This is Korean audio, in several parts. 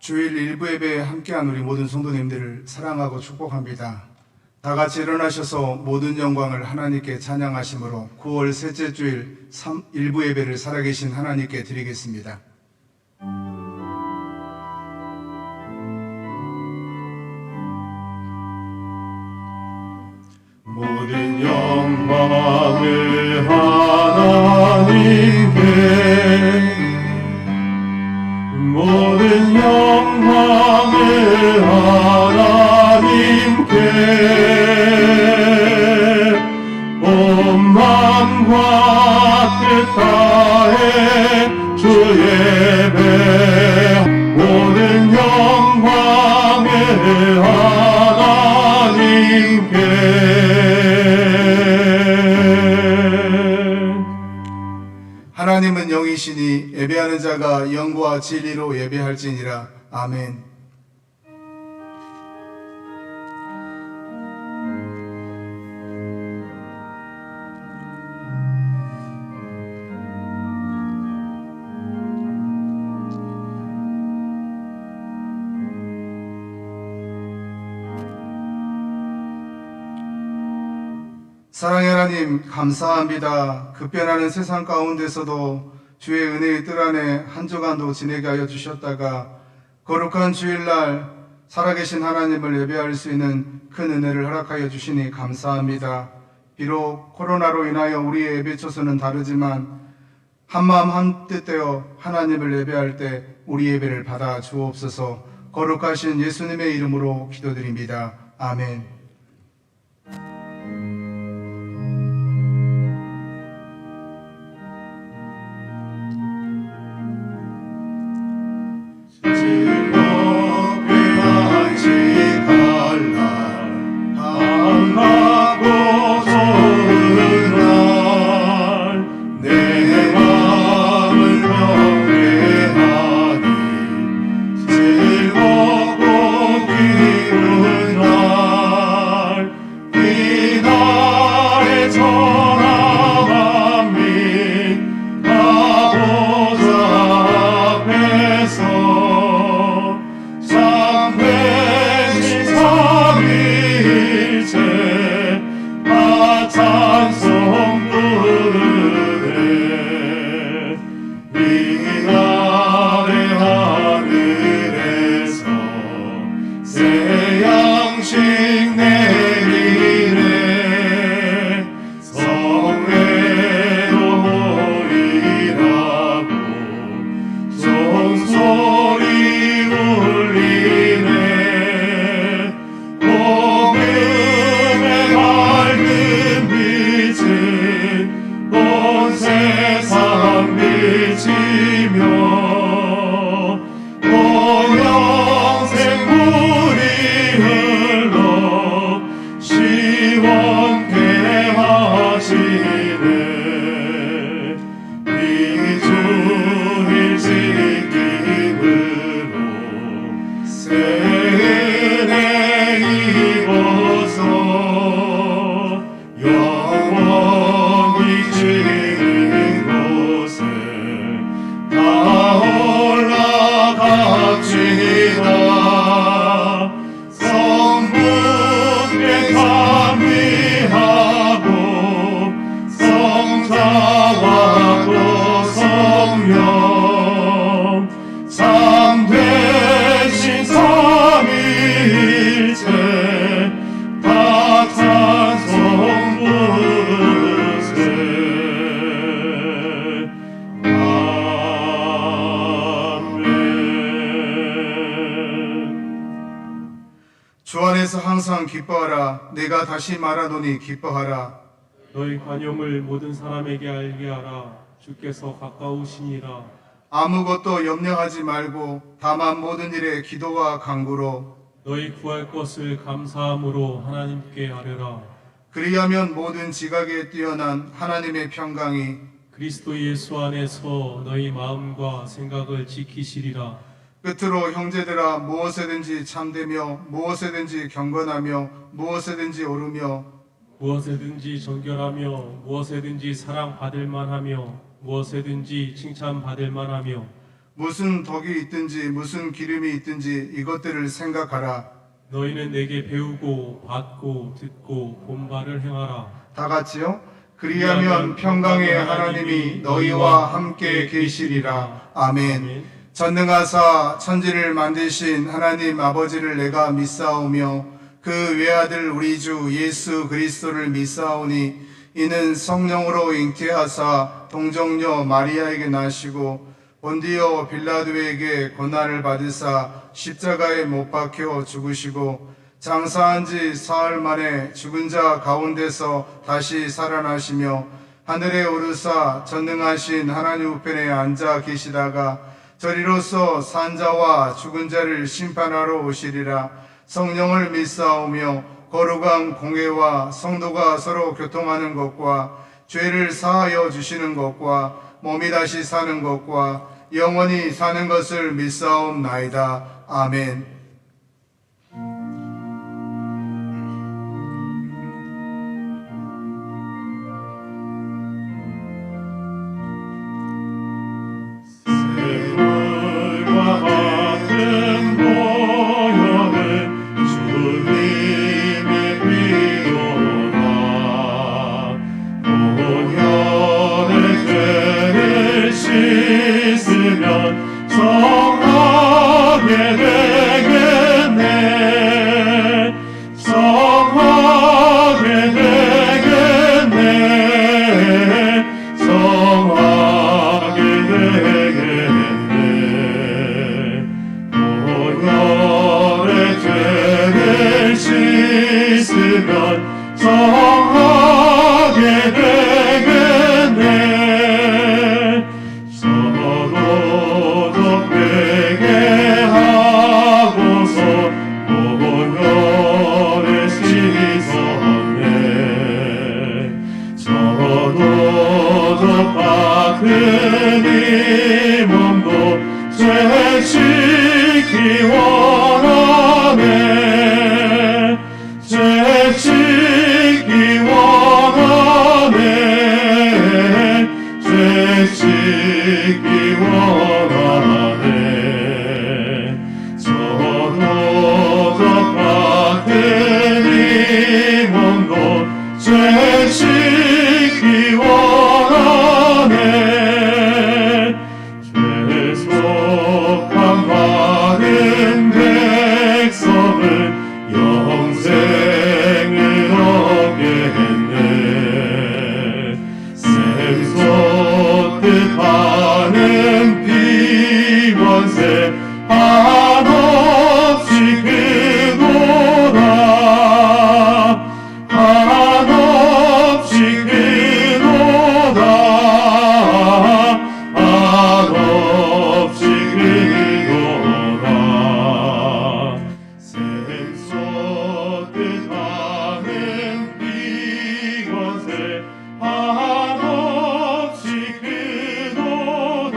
주일 일부 예배에 함께한 우리 모든 성도님들을 사랑하고 축복합니다. 다 같이 일어나셔서 모든 영광을 하나님께 찬양하심으로 9월 셋째 주일 일부 예배를 살아계신 하나님께 드리겠습니다. 모든 영광을 하나님께, 모든 영광을 하나님께, 온 맘과 뜻 다해 주 예배, 모든 영광을 하나님께. 하나님은 영이시니 예배하는 자가 영과 진리로 예배할지니라. 아멘. 사랑의 하나님, 감사합니다. 급변하는 세상 가운데서도 주의 은혜의 뜰 안에 한 주간도 지내게 하여 주셨다가 거룩한 주일날 살아계신 하나님을 예배할 수 있는 큰 은혜를 허락하여 주시니 감사합니다. 비록 코로나로 인하여 우리의 예배 처소는 다르지만 한마음 한뜻 되어 하나님을 예배할 때 우리 예배를 받아 주옵소서. 거룩하신 예수님의 이름으로 기도드립니다. 아멘. 주 안에서 항상 기뻐하라. 내가 다시 말하노니 기뻐하라. 너희 관용을 모든 사람에게 알게 하라. 주께서 가까우시니라. 아무것도 염려하지 말고 다만 모든 일에 기도와 간구로 너희 구할 것을 감사함으로 하나님께 아뢰라. 그리하면 모든 지각에 뛰어난 하나님의 평강이 그리스도 예수 안에서 너희 마음과 생각을 지키시리라. 끝으로 형제들아, 무엇에든지 참되며 무엇에든지 경건하며 무엇에든지 오르며 무엇에든지 정결하며 무엇에든지 사랑받을 만하며 무엇에든지 칭찬받을 만하며 무슨 덕이 있든지 무슨 기름이 있든지 이것들을 생각하라. 너희는 내게 배우고 받고 듣고 본바를 행하라. 다 같이요. 그리하면 평강의 하나님이 너희와 함께 계시리라. 아멘. 전능하사 천지를 만드신 하나님 아버지를 내가 믿사오며 그 외아들 우리 주 예수 그리스도를 믿사오니 이는 성령으로 잉태하사 동정녀 마리아에게 나시고 본디오 빌라도에게 고난을 받으사 십자가에 못 박혀 죽으시고 장사한 지 사흘 만에 죽은 자 가운데서 다시 살아나시며 하늘에 오르사 전능하신 하나님 우편에 앉아 계시다가 저리로서 산자와 죽은 자를 심판하러 오시리라. 성령을 믿사오며 거룩한 공회와 성도가 서로 교통하는 것과 죄를 사하여 주시는 것과 몸이 다시 사는 것과 영원히 사는 것을 믿사옵나이다. 아멘. 샘물과 같은 보혈은 주님의 피로다. 보혈의 죄를 씻으면 성하게 되겠네. 성하게 되겠네. 성하게 되겠네. 보혈의 죄를 씻으면 성하게 되겠네. 서로 덕되게 하고서 보혈에 씻었네. 서로 덕받은 이 몸도 죄짓기 원하네. 죄짓기 원하네. 죄짓기 원하네. 서로 덕받은 이 몸도 죄짓기 원하네. 죄속함 받은 백성은 영생을 얻겠네. 샘솟듯 하는 비원세 한없이 크도다. 한없이 크도다. 한없이 크도다. 샘솟듯 하는 비원세 한없이 크도다.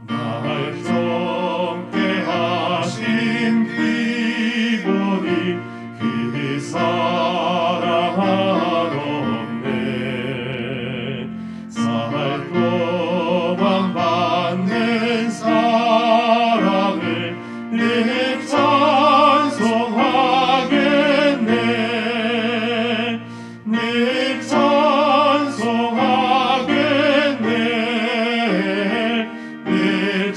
날 젊게 하신 피보니 그 사랑 한없네. 살도만 받는 사랑을 늘 찬송하겠네. 늘 찬송하겠네. 늘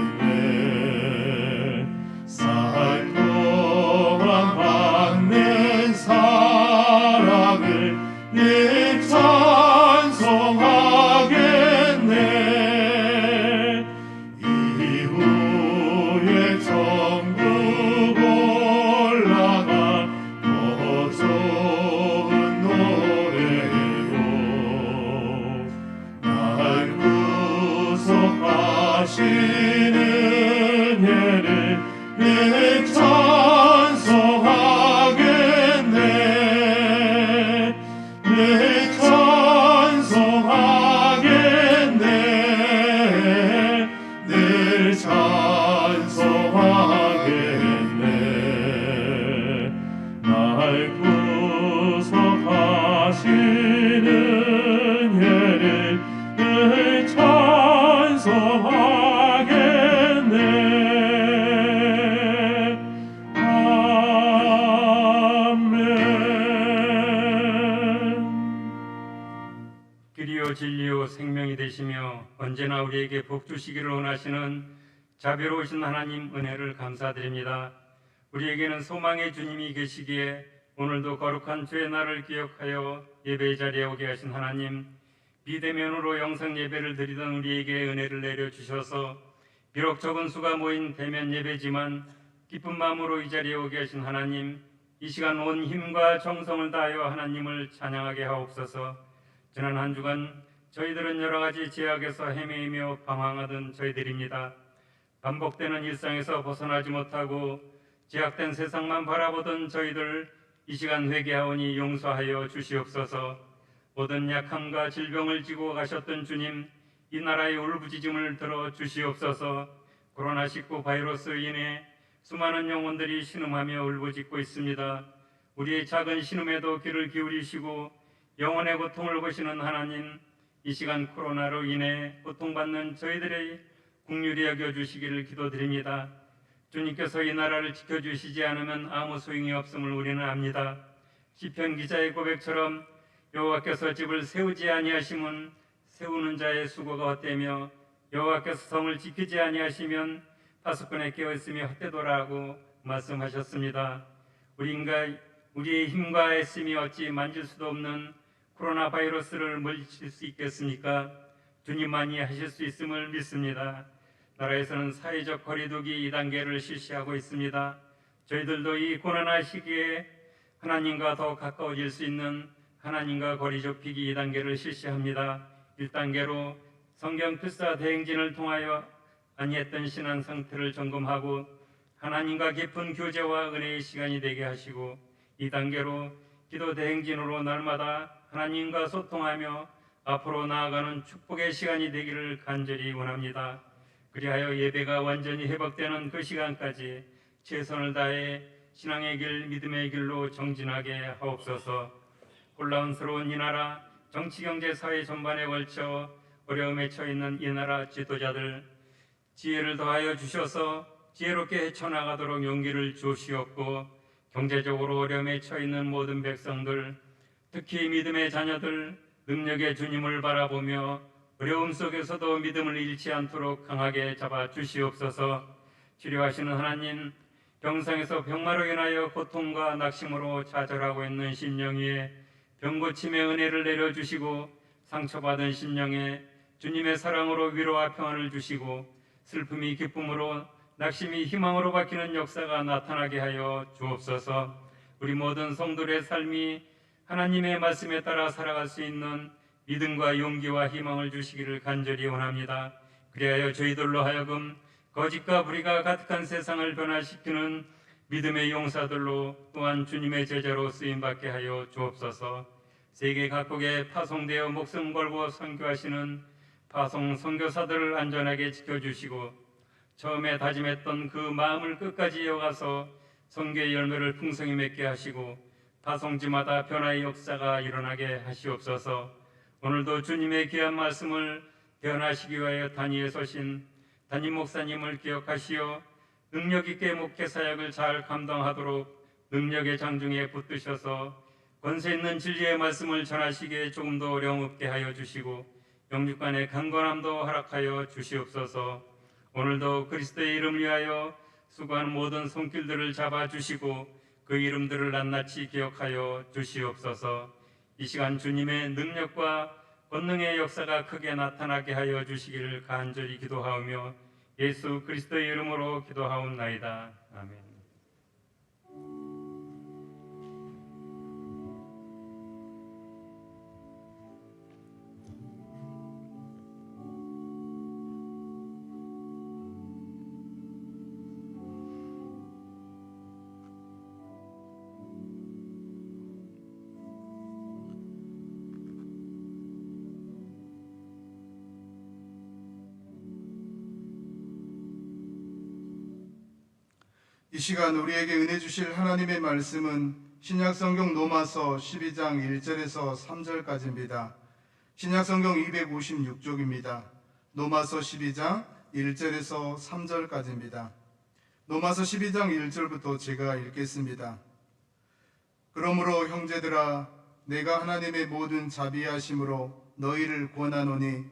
찬송하겠네. 살도만 받는 사랑을 늘 찬송하겠네. 이후에 천국 올라가 더 좋은 노래로 날 구속하시는 예를 늘 찬송하겠네. 늘 찬송하겠네. 늘 찬송하겠네. 날 구속하시는 예를 우리에게 복 주시기를 원하시는 자비로우신 하나님 은혜를 감사드립니다. 우리에게는 소망의 주님이 계시기에 오늘도 거룩한 주의 날을 기억하여 예배의 자리에 오게 하신 하나님, 비대면으로 영상 예배를 드리던 우리에게 은혜를 내려주셔서 비록 적은 수가 모인 대면 예배지만 기쁜 마음으로 이 자리에 오게 하신 하나님, 이 시간 온 힘과 정성을 다하여 하나님을 찬양하게 하옵소서. 지난 한 주간 저희들은 여러 가지 제약에서 헤매이며 방황하던 저희들입니다. 반복되는 일상에서 벗어나지 못하고 제약된 세상만 바라보던 저희들, 이 시간 회개하오니 용서하여 주시옵소서. 모든 약함과 질병을 지고 가셨던 주님, 이 나라의 울부짖음을 들어 주시옵소서. 코로나19 바이러스로 인해 수많은 영혼들이 신음하며 울부짖고 있습니다. 우리의 작은 신음에도 귀를 기울이시고 영혼의 고통을 보시는 하나님, 이 시간 코로나로 인해 고통받는 저희들의 긍휼히 여겨주시기를 기도드립니다. 주님께서 이 나라를 지켜주시지 않으면 아무 소용이 없음을 우리는 압니다. 시편 기자의 고백처럼 여호와께서 집을 세우지 아니하시면 세우는 자의 수고가 헛되며 여호와께서 성을 지키지 아니하시면 파수꾼의 깨어있음이 헛되도라고 말씀하셨습니다. 우리의 힘과 애씀이 어찌 만질 수도 없는 코로나 바이러스를 물리칠 수 있겠습니까? 주님만이 하실 수 있음을 믿습니다. 나라에서는 사회적 거리두기 2단계를 실시하고 있습니다. 저희들도 이 고난의 시기에 하나님과 더 가까워질 수 있는 하나님과 거리 좁히기 2단계를 실시합니다. 1단계로 성경 필사 대행진을 통하여 아니했던 신앙 상태를 점검하고 하나님과 깊은 교제와 은혜의 시간이 되게 하시고, 2단계로 기도 대행진으로 날마다 하나님과 소통하며 앞으로 나아가는 축복의 시간이 되기를 간절히 원합니다. 그리하여 예배가 완전히 회복되는 그 시간까지 최선을 다해 신앙의 길, 믿음의 길로 정진하게 하옵소서. 혼란스러운 이 나라, 정치, 경제, 사회 전반에 걸쳐 어려움에 처해있는 이 나라 지도자들, 지혜를 더하여 주셔서 지혜롭게 헤쳐나가도록 용기를 주시옵고, 경제적으로 어려움에 처해있는 모든 백성들, 특히 믿음의 자녀들, 능력의 주님을 바라보며 어려움 속에서도 믿음을 잃지 않도록 강하게 잡아 주시옵소서. 치료하시는 하나님, 병상에서 병마로 인하여 고통과 낙심으로 좌절하고 있는 심령 위에 병고침의 은혜를 내려주시고, 상처받은 심령에 주님의 사랑으로 위로와 평안을 주시고, 슬픔이 기쁨으로 낙심이 희망으로 바뀌는 역사가 나타나게 하여 주옵소서. 우리 모든 성도의 삶이 하나님의 말씀에 따라 살아갈 수 있는 믿음과 용기와 희망을 주시기를 간절히 원합니다. 그리하여 저희들로 하여금 거짓과 불의가 가득한 세상을 변화시키는 믿음의 용사들로, 또한 주님의 제자로 쓰임받게 하여 주옵소서. 세계 각국에 파송되어 목숨 걸고 선교하시는 파송 선교사들을 안전하게 지켜주시고, 처음에 다짐했던 그 마음을 끝까지 이어가서 선교의 열매를 풍성히 맺게 하시고, 파송지마다 변화의 역사가 일어나게 하시옵소서. 오늘도 주님의 귀한 말씀을 변화하시기 위하여 단위에 서신 담임 목사님을 기억하시어 능력 있게 목회 사역을 잘 감당하도록 능력의 장중에 붙드셔서 권세 있는 진리의 말씀을 전하시기에 조금 더 어려움 없게 하여 주시고, 영육간의 강건함도 허락하여 주시옵소서. 오늘도 그리스도의 이름을 위하여 수고하는 모든 손길들을 잡아주시고 그 이름들을 낱낱이 기억하여 주시옵소서. 이 시간 주님의 능력과 권능의 역사가 크게 나타나게 하여 주시기를 간절히 기도하오며 예수 그리스도의 이름으로 기도하옵나이다. 아멘. 이 시간 우리에게 은혜 주실 하나님의 말씀은 신약성경 로마서 12장 1절에서 3절까지입니다. 신약성경 256쪽입니다. 로마서 12장 1절에서 3절까지입니다. 로마서 12장 1절부터 제가 읽겠습니다. 그러므로 형제들아, 내가 하나님의 모든 자비하심으로 너희를 권하노니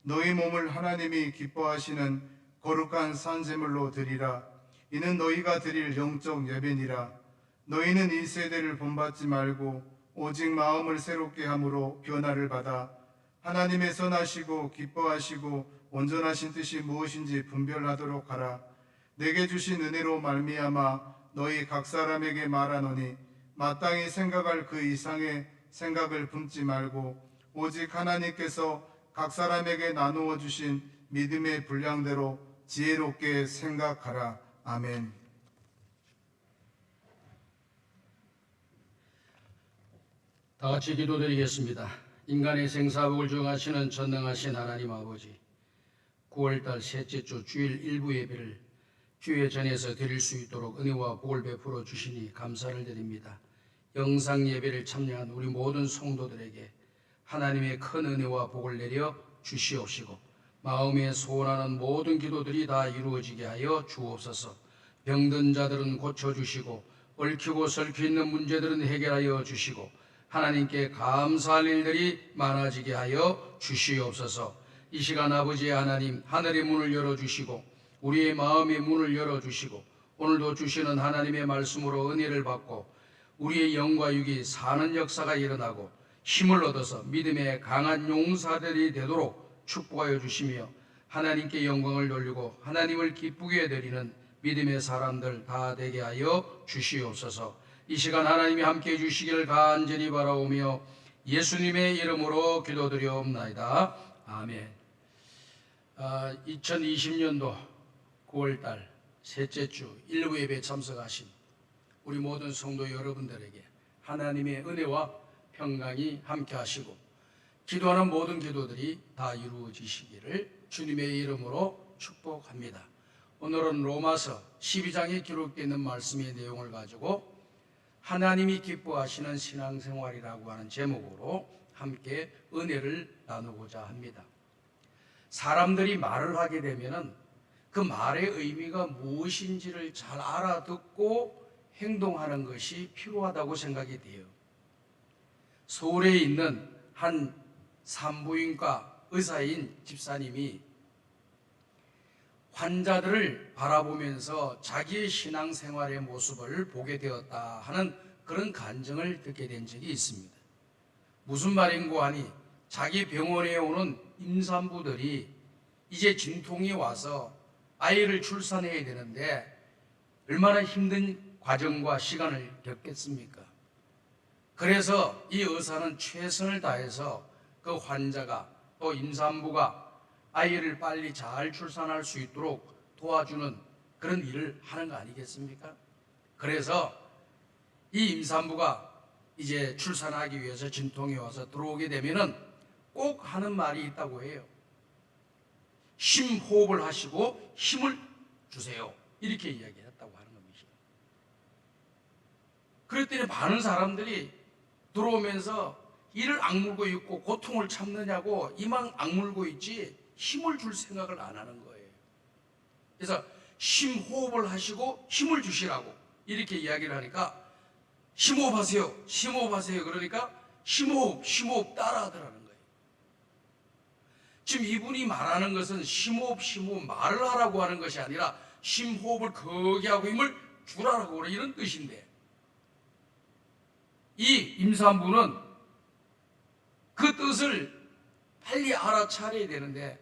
너희 몸을 하나님이 기뻐하시는 거룩한 산제물로 드리라. 이는 너희가 드릴 영적 예배니라. 너희는 이 세대를 본받지 말고 오직 마음을 새롭게 함으로 변화를 받아 하나님의 선하시고 기뻐하시고 온전하신 뜻이 무엇인지 분별하도록 하라. 내게 주신 은혜로 말미암아 너희 각 사람에게 말하노니 마땅히 생각할 그 이상의 생각을 품지 말고 오직 하나님께서 각 사람에게 나누어 주신 믿음의 분량대로 지혜롭게 생각하라. 아멘. 다 같이 기도드리겠습니다. 인간의 생사복을 정하시는 전능하신 하나님 아버지, 9월달 셋째 주 주일 일부 예배를 교회 전에서 드릴 수 있도록 은혜와 복을 베풀어 주시니 감사를 드립니다. 영상 예배를 참여한 우리 모든 성도들에게 하나님의 큰 은혜와 복을 내려 주시옵시고 마음에 소원하는 모든 기도들이 다 이루어지게 하여 주옵소서. 병든 자들은 고쳐주시고 얽히고 설키 있는 문제들은 해결하여 주시고 하나님께 감사할 일들이 많아지게 하여 주시옵소서. 이 시간 아버지 하나님, 하늘의 문을 열어주시고 우리의 마음의 문을 열어주시고 오늘도 주시는 하나님의 말씀으로 은혜를 받고 우리의 영과 육이 사는 역사가 일어나고 힘을 얻어서 믿음의 강한 용사들이 되도록 축복하여 주시며 하나님께 영광을 돌리고 하나님을 기쁘게 드리는 믿음의 사람들 다 되게 하여 주시옵소서. 이 시간 하나님이 함께해 주시기를 간절히 바라오며 예수님의 이름으로 기도드리옵나이다. 아멘. 2020년도 9월달 셋째 주 일부 예배에 참석하신 우리 모든 성도 여러분들에게 하나님의 은혜와 평강이 함께 하시고 기도하는 모든 기도들이 다 이루어지시기를 주님의 이름으로 축복합니다. 오늘은 로마서 12장에 기록되어 있는 말씀의 내용을 가지고 하나님이 기뻐하시는 신앙생활이라고 하는 제목으로 함께 은혜를 나누고자 합니다. 사람들이 말을 하게 되면 그 말의 의미가 무엇인지를 잘 알아듣고 행동하는 것이 필요하다고 생각이 돼요. 서울에 있는 한 산부인과 의사인 집사님이 환자들을 바라보면서 자기의 신앙생활의 모습을 보게 되었다 하는 그런 간증을 듣게 된 적이 있습니다. 무슨 말인고 하니 자기 병원에 오는 임산부들이 이제 진통이 와서 아이를 출산해야 되는데 얼마나 힘든 과정과 시간을 겪겠습니까? 그래서 이 의사는 최선을 다해서 그 환자가 또 임산부가 아이를 빨리 잘 출산할 수 있도록 도와주는 그런 일을 하는 거 아니겠습니까? 그래서 이 임산부가 이제 출산하기 위해서 진통이 와서 들어오게 되면은 꼭 하는 말이 있다고 해요. 심호흡을 하시고 힘을 주세요. 이렇게 이야기했다고 하는 겁니다. 그랬더니 많은 사람들이 들어오면서 이를 악물고 있고 고통을 참느냐고 이만 악물고 있지 힘을 줄 생각을 안 하는 거예요. 그래서 심호흡을 하시고 힘을 주시라고 이렇게 이야기를 하니까 심호흡하세요. 심호흡하세요. 그러니까 심호흡 따라하더라는 거예요. 지금 이분이 말하는 것은 심호흡 말을 하라고 하는 것이 아니라 심호흡을 거기 하고 힘을 주라고 이런 뜻인데 이 임산부는 그 뜻을 빨리 알아차려야 되는데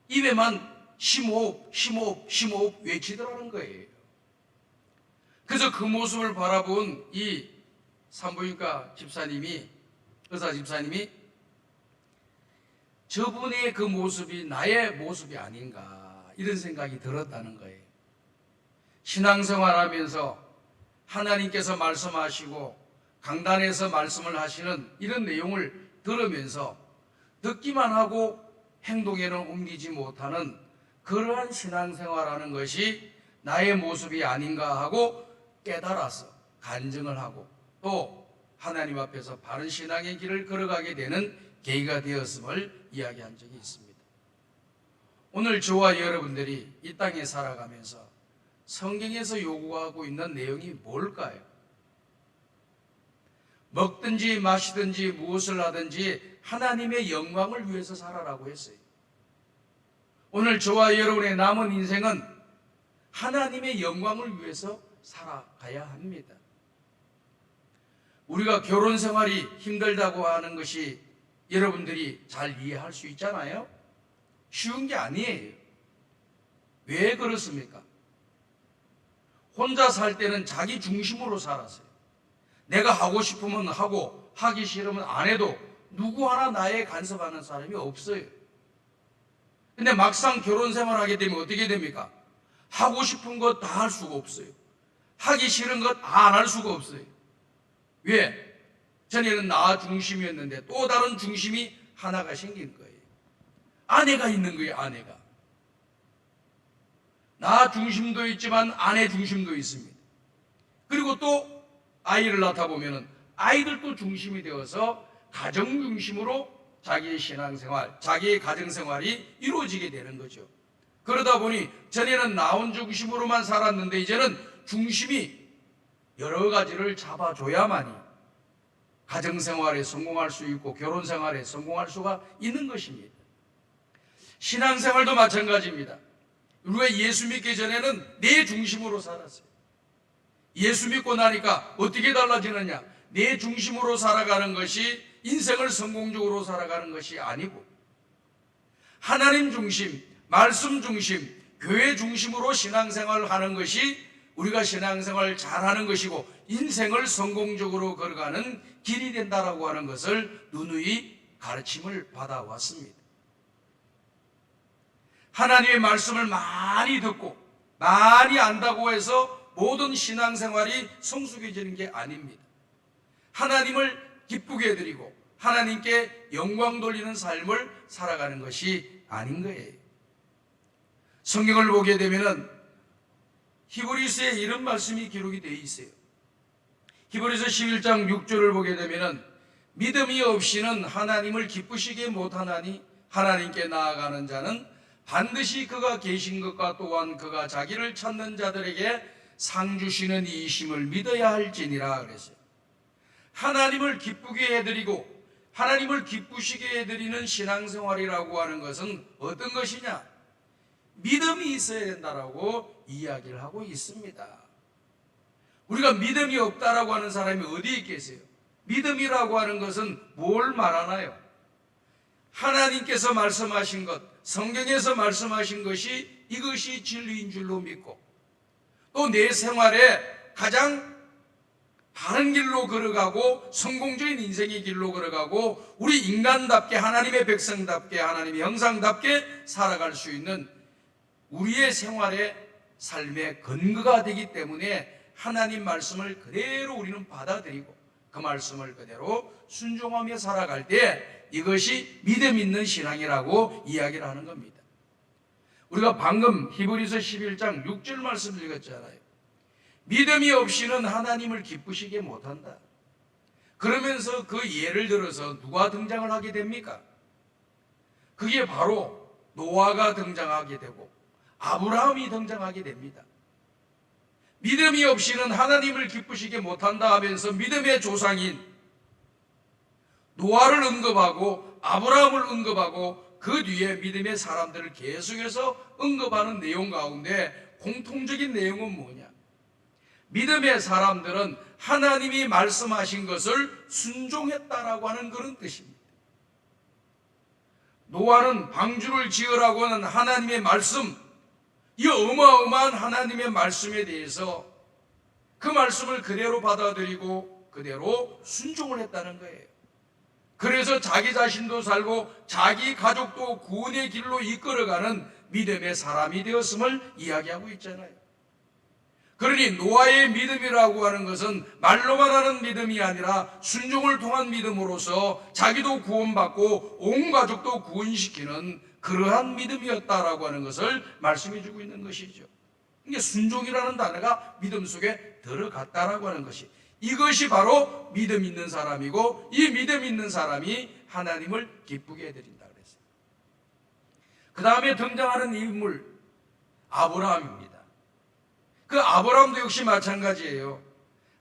입에만 심호흡 외치더라는 거예요. 그래서 그 모습을 바라본 이 산부인과 집사님이 의사 집사님이 저분의 그 모습이 나의 모습이 아닌가 이런 생각이 들었다는 거예요. 신앙생활하면서 하나님께서 말씀하시고 강단에서 말씀을 하시는 이런 내용을 들으면서 듣기만 하고 행동에는 옮기지 못하는 그러한 신앙생활하는 것이 나의 모습이 아닌가 하고 깨달아서 간증을 하고 또 하나님 앞에서 바른 신앙의 길을 걸어가게 되는 계기가 되었음을 이야기한 적이 있습니다. 오늘 저와 여러분들이 이 땅에 살아가면서 성경에서 요구하고 있는 내용이 뭘까요? 먹든지 마시든지 무엇을 하든지 하나님의 영광을 위해서 살아라고 했어요. 오늘 저와 여러분의 남은 인생은 하나님의 영광을 위해서 살아가야 합니다. 우리가 결혼 생활이 힘들다고 하는 것이 여러분들이 잘 이해할 수 있잖아요. 쉬운 게 아니에요. 왜 그렇습니까? 혼자 살 때는 자기 중심으로 살았어요. 내가 하고 싶으면 하고 하기 싫으면 안 해도 누구 하나 나에 간섭하는 사람이 없어요. 근데 막상 결혼 생활하게 되면 어떻게 됩니까? 하고 싶은 것 다 할 수가 없어요. 하기 싫은 것 다 안 할 수가 없어요. 왜? 전에는 나 중심이었는데 또 다른 중심이 하나가 생긴 거예요. 아내가 있는 거예요. 아내가. 나 중심도 있지만 아내 중심도 있습니다. 그리고 또 아이를 낳다 보면은 아이들도 중심이 되어서 가정 중심으로 자기의 신앙생활, 자기의 가정생활이 이루어지게 되는 거죠. 그러다 보니 전에는 나 중심으로만 살았는데 이제는 중심이 여러 가지를 잡아줘야만이 가정생활에 성공할 수 있고 결혼생활에 성공할 수가 있는 것입니다. 신앙생활도 마찬가지입니다. 우리가 예수 믿기 전에는 내 중심으로 살았어요. 예수 믿고 나니까 어떻게 달라지느냐? 내 중심으로 살아가는 것이 인생을 성공적으로 살아가는 것이 아니고 하나님 중심, 말씀 중심, 교회 중심으로 신앙생활을 하는 것이 우리가 신앙생활을 잘하는 것이고 인생을 성공적으로 걸어가는 길이 된다라고 하는 것을 누누이 가르침을 받아왔습니다. 하나님의 말씀을 많이 듣고 많이 안다고 해서 모든 신앙생활이 성숙해지는 게 아닙니다. 하나님을 기쁘게 해드리고 하나님께 영광 돌리는 삶을 살아가는 것이 아닌 거예요. 성경을 보게 되면은 히브리서에 이런 말씀이 기록이 되어 있어요. 히브리서 11장 6절을 보게 되면은 믿음이 없이는 하나님을 기쁘시게 못하나니 하나님께 나아가는 자는 반드시 그가 계신 것과 또한 그가 자기를 찾는 자들에게 상 주시는 이심을 믿어야 할지니라 그랬어요. 하나님을 기쁘게 해드리고 하나님을 기쁘시게 해드리는 신앙생활이라고 하는 것은 어떤 것이냐? 믿음이 있어야 된다라고 이야기를 하고 있습니다. 우리가 믿음이 없다라고 하는 사람이 어디에 있겠어요? 믿음이라고 하는 것은 뭘 말하나요? 하나님께서 말씀하신 것, 성경에서 말씀하신 것이 이것이 진리인 줄로 믿고 또 내 생활에 가장 바른 길로 걸어가고 성공적인 인생의 길로 걸어가고 우리 인간답게 하나님의 백성답게 하나님의 형상답게 살아갈 수 있는 우리의 생활의 삶의 근거가 되기 때문에 하나님 말씀을 그대로 우리는 받아들이고 그 말씀을 그대로 순종하며 살아갈 때 이것이 믿음 있는 신앙이라고 이야기를 하는 겁니다. 우리가 방금 히브리서 11장 6절 말씀 읽었잖아요. 믿음이 없이는 하나님을 기쁘시게 못한다. 그러면서 그 예를 들어서 누가 등장을 하게 됩니까? 그게 바로 노아가 등장하게 되고 아브라함이 등장하게 됩니다. 믿음이 없이는 하나님을 기쁘시게 못한다 하면서 믿음의 조상인 노아를 언급하고 아브라함을 언급하고 그 뒤에 믿음의 사람들을 계속해서 언급하는 내용 가운데 공통적인 내용은 뭐냐? 믿음의 사람들은 하나님이 말씀하신 것을 순종했다라고 하는 그런 뜻입니다. 노아는 방주를 지으라고 하는 하나님의 말씀, 이 어마어마한 하나님의 말씀에 대해서 그 말씀을 그대로 받아들이고 그대로 순종을 했다는 거예요. 그래서 자기 자신도 살고 자기 가족도 구원의 길로 이끌어가는 믿음의 사람이 되었음을 이야기하고 있잖아요. 그러니 노아의 믿음이라고 하는 것은 말로만 하는 믿음이 아니라 순종을 통한 믿음으로서 자기도 구원받고 온 가족도 구원시키는 그러한 믿음이었다라고 하는 것을 말씀해 주고 있는 것이죠. 이게 순종이라는 단어가 믿음 속에 들어갔다라고 하는 것이, 이것이 바로 믿음 있는 사람이고 이 믿음 있는 사람이 하나님을 기쁘게 해드린다 그랬어요. 그 다음에 등장하는 인물 아브라함입니다. 그 아브라함도 역시 마찬가지예요.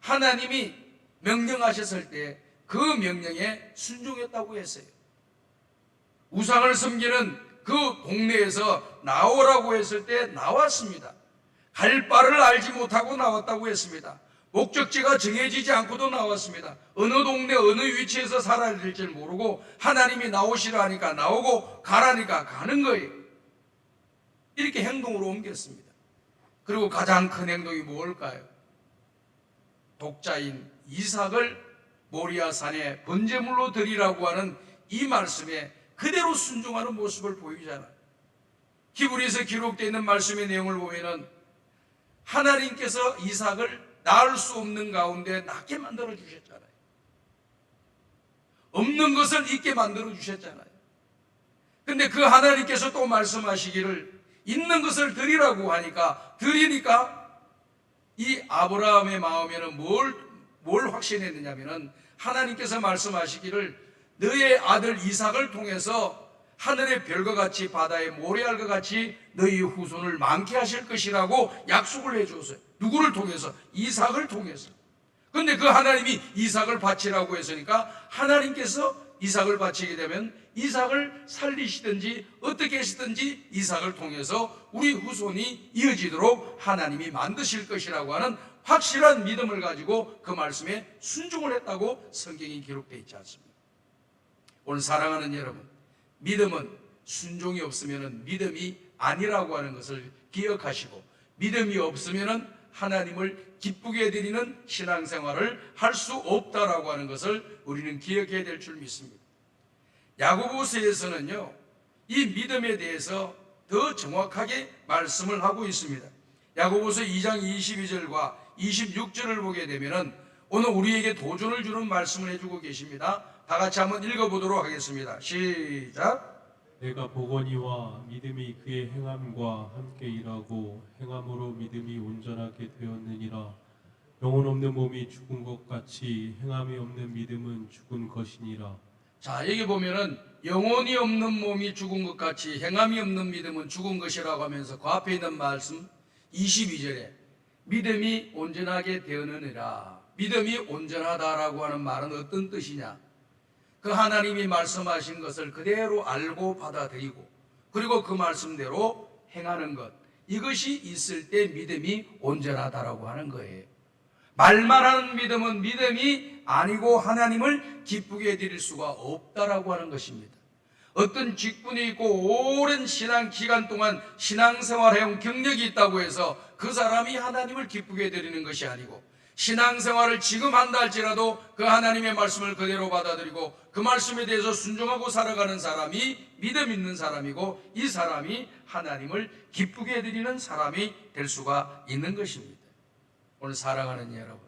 하나님이 명령하셨을 때 그 명령에 순종했다고 했어요. 우상을 섬기는 그 동네에서 나오라고 했을 때 나왔습니다. 갈 바를 알지 못하고 나왔다고 했습니다. 목적지가 정해지지 않고도 나왔습니다. 어느 동네 어느 위치에서 살아야 될지 모르고 하나님이 나오시라 하니까 나오고 가라니까 가는 거예요. 이렇게 행동으로 옮겼습니다. 그리고 가장 큰 행동이 뭘까요? 독자인 이삭을 모리아산에 번제물로 드리라고 하는 이 말씀에 그대로 순종하는 모습을 보이잖아요. 히브리서 기록되어 있는 말씀의 내용을 보면은 하나님께서 이삭을 낳을 수 없는 가운데 낳게 만들어 주셨잖아요. 없는 것을 있게 만들어 주셨잖아요. 근데 그 하나님께서 또 말씀하시기를 있는 것을 드리라고 하니까 드리니까 이 아브라함의 마음에는 뭘 확신했느냐면은 하나님께서 말씀하시기를 너의 아들 이삭을 통해서 하늘의 별과 같이 바다의 모래알과 같이 너희 후손을 많게 하실 것이라고 약속을 해주었어요. 누구를 통해서? 이삭을 통해서. 그런데 그 하나님이 이삭을 바치라고 했으니까 하나님께서 이삭을 바치게 되면 이삭을 살리시든지 어떻게 하시든지 이삭을 통해서 우리 후손이 이어지도록 하나님이 만드실 것이라고 하는 확실한 믿음을 가지고 그 말씀에 순종을 했다고 성경이 기록되어 있지 않습니까? 오늘 사랑하는 여러분, 믿음은 순종이 없으면 믿음이 아니라고 하는 것을 기억하시고 믿음이 없으면 하나님을 기쁘게 드리는 신앙생활을 할 수 없다라고 하는 것을 우리는 기억해야 될 줄 믿습니다. 야고보서에서는요, 이 믿음에 대해서 더 정확하게 말씀을 하고 있습니다. 야고보서 2장 22절과 26절을 보게 되면은 오늘 우리에게 도전을 주는 말씀을 해주고 계십니다. 다 같이 한번 읽어보도록 하겠습니다. 시작. 내가 보거니와 믿음이 그의 행함과 함께 일하고 행함으로 믿음이 온전하게 되었느니라. 영혼 없는 몸이 죽은 것 같이 행함이 없는 믿음은 죽은 것이니라. 자, 여기 보면은 영혼이 없는 몸이 죽은 것 같이 행함이 없는 믿음은 죽은 것이라고 하면서 그 앞에 있는 말씀 22절에 믿음이 온전하게 되었느니라. 믿음이 온전하다라고 하는 말은 어떤 뜻이냐? 그 하나님이 말씀하신 것을 그대로 알고 받아들이고 그리고 그 말씀대로 행하는 것, 이것이 있을 때 믿음이 온전하다라고 하는 거예요. 말만 하는 믿음은 믿음이 아니고 하나님을 기쁘게 드릴 수가 없다라고 하는 것입니다. 어떤 직분이 있고 오랜 신앙 기간 동안 신앙생활해온 경력이 있다고 해서 그 사람이 하나님을 기쁘게 드리는 것이 아니고 신앙생활을 지금 한다 할지라도 그 하나님의 말씀을 그대로 받아들이고 그 말씀에 대해서 순종하고 살아가는 사람이 믿음 있는 사람이고 이 사람이 하나님을 기쁘게 드리는 사람이 될 수가 있는 것입니다. 오늘 사랑하는 여러분,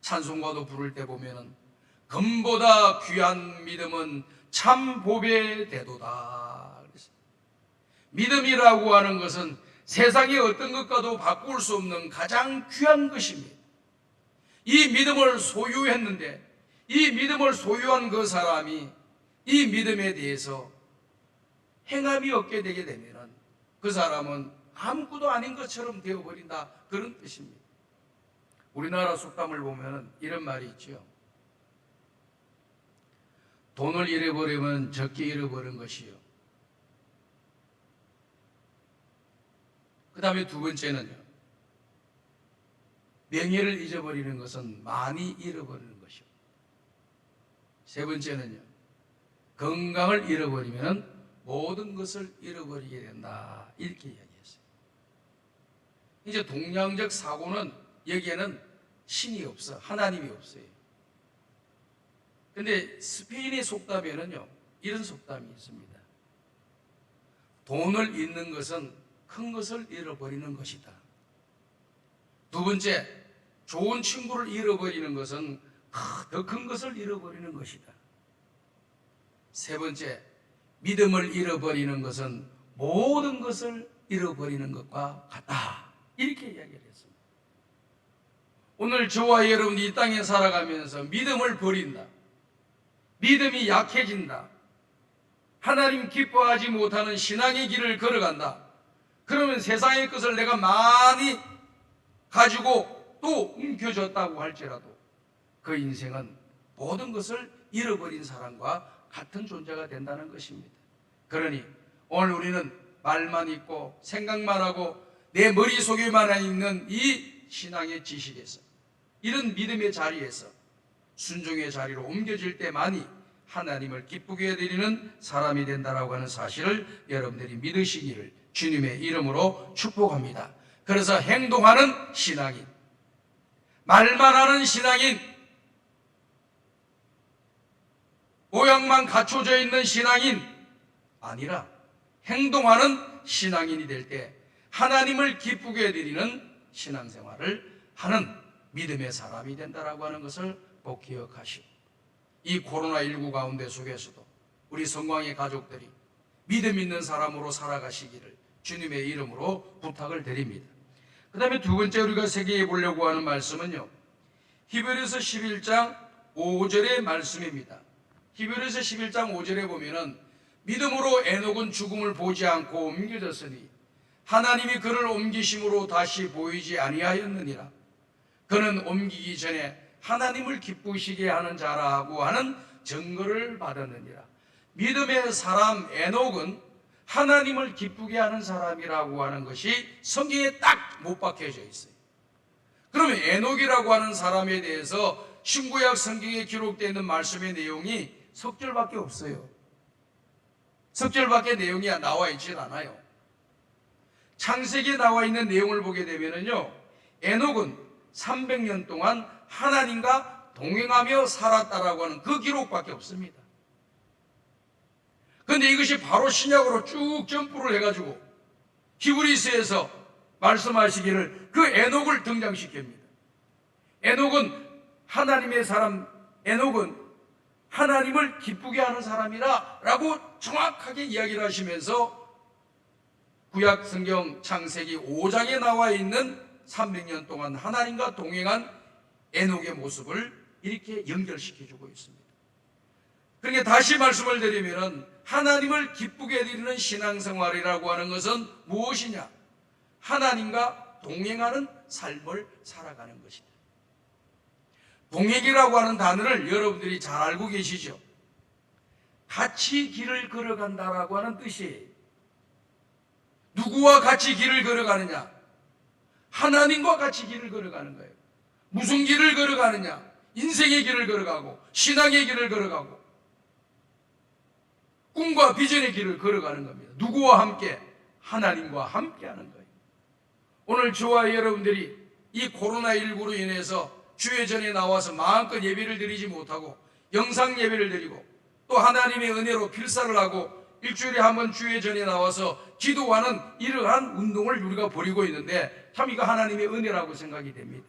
찬송가도 부를 때 보면은 금보다 귀한 믿음은 참 보배 되도다. 믿음이라고 하는 것은 세상의 어떤 것과도 바꿀 수 없는 가장 귀한 것입니다. 이 믿음을 소유했는데 이 믿음을 소유한 그 사람이 이 믿음에 대해서 행함이 없게 되게 되면 그 사람은 아무것도 아닌 것처럼 되어버린다, 그런 뜻입니다. 우리나라 속담을 보면 이런 말이 있죠. 돈을 잃어버리면 적게 잃어버린 것이요. 그 다음에 두 번째는요, 명예를 잊어버리는 것은 많이 잃어버리는 것이요. 세 번째는요, 건강을 잃어버리면 모든 것을 잃어버리게 된다, 이렇게 이야기했어요. 이제 동양적 사고는 여기에는 신이 없어, 하나님이 없어요. 근데 스페인의 속담에는요, 이런 속담이 있습니다. 돈을 잃는 것은 큰 것을 잃어버리는 것이다. 두 번째, 좋은 친구를 잃어버리는 것은 더 큰 것을 잃어버리는 것이다. 세 번째, 믿음을 잃어버리는 것은 모든 것을 잃어버리는 것과 같다, 이렇게 이야기를 했습니다. 오늘 저와 여러분이 이 땅에 살아가면서 믿음을 버린다, 믿음이 약해진다, 하나님 기뻐하지 못하는 신앙의 길을 걸어간다. 그러면 세상의 것을 내가 많이 가지고 또 움켜졌다고 할지라도 그 인생은 모든 것을 잃어버린 사람과 같은 존재가 된다는 것입니다. 그러니 오늘 우리는 말만 있고 생각만 하고 내 머릿속에만 있는 이 신앙의 지식에서, 이런 믿음의 자리에서 순종의 자리로 옮겨질 때만이 하나님을 기쁘게 해드리는 사람이 된다라고 하는 사실을 여러분들이 믿으시기를 주님의 이름으로 축복합니다. 그래서 행동하는 신앙인, 말만 하는 신앙인, 모양만 갖춰져 있는 신앙인 아니라 행동하는 신앙인이 될 때 하나님을 기쁘게 해드리는 신앙생활을 하는 믿음의 사람이 된다라고 하는 것을 꼭 기억하시고, 이 코로나19 가운데 속에서도 우리 성광의 가족들이 믿음 있는 사람으로 살아가시기를 주님의 이름으로 부탁을 드립니다. 그 다음에 두 번째 우리가 새기해 보려고 하는 말씀은요, 히브리서 11장 5절의 말씀입니다. 히브리서 11장 5절에 보면은 믿음으로 에녹은 죽음을 보지 않고 옮겨졌으니 하나님이 그를 옮기심으로 다시 보이지 아니하였느니라. 그는 옮기기 전에 하나님을 기쁘시게 하는 자라고 하는 증거를 받았느니라. 믿음의 사람 에녹은 하나님을 기쁘게 하는 사람이라고 하는 것이 성경에 딱 못 박혀져 있어요. 그러면 에녹이라고 하는 사람에 대해서 신구약 성경에 기록되어 있는 말씀의 내용이 석 절밖에 없어요. 석 절밖에 내용이 나와 있질 않아요. 창세기에 나와 있는 내용을 보게 되면요, 에녹은 300년 동안 하나님과 동행하며 살았다라고 하는 그 기록밖에 없습니다. 그런데 이것이 바로 신약으로 쭉 점프를 해가지고 히브리서에서 말씀하시기를 그 에녹을 등장시킵니다. 에녹은 하나님의 사람, 에녹은 하나님을 기쁘게 하는 사람이라 라고 정확하게 이야기를 하시면서 구약 성경 창세기 5장에 나와 있는 300년 동안 하나님과 동행한 에녹의 모습을 이렇게 연결시켜주고 있습니다. 그러니까 다시 말씀을 드리면 하나님을 기쁘게 해드리는 신앙생활이라고 하는 것은 무엇이냐? 하나님과 동행하는 삶을 살아가는 것이다. 동행이라고 하는 단어를 여러분들이 잘 알고 계시죠? 같이 길을 걸어간다라고 하는 뜻이에요. 누구와 같이 길을 걸어가느냐? 하나님과 같이 길을 걸어가는 거예요. 무슨 길을 걸어가느냐? 인생의 길을 걸어가고 신앙의 길을 걸어가고 꿈과 비전의 길을 걸어가는 겁니다. 누구와 함께? 하나님과 함께 하는 거예요. 오늘 저와 여러분들이 이 코로나19로 인해서 주회전에 나와서 마음껏 예배를 드리지 못하고 영상 예배를 드리고 또 하나님의 은혜로 필사를 하고 일주일에 한 번 주회전에 나와서 기도하는 이러한 운동을 우리가 벌이고 있는데 참 이거 하나님의 은혜라고 생각이 됩니다.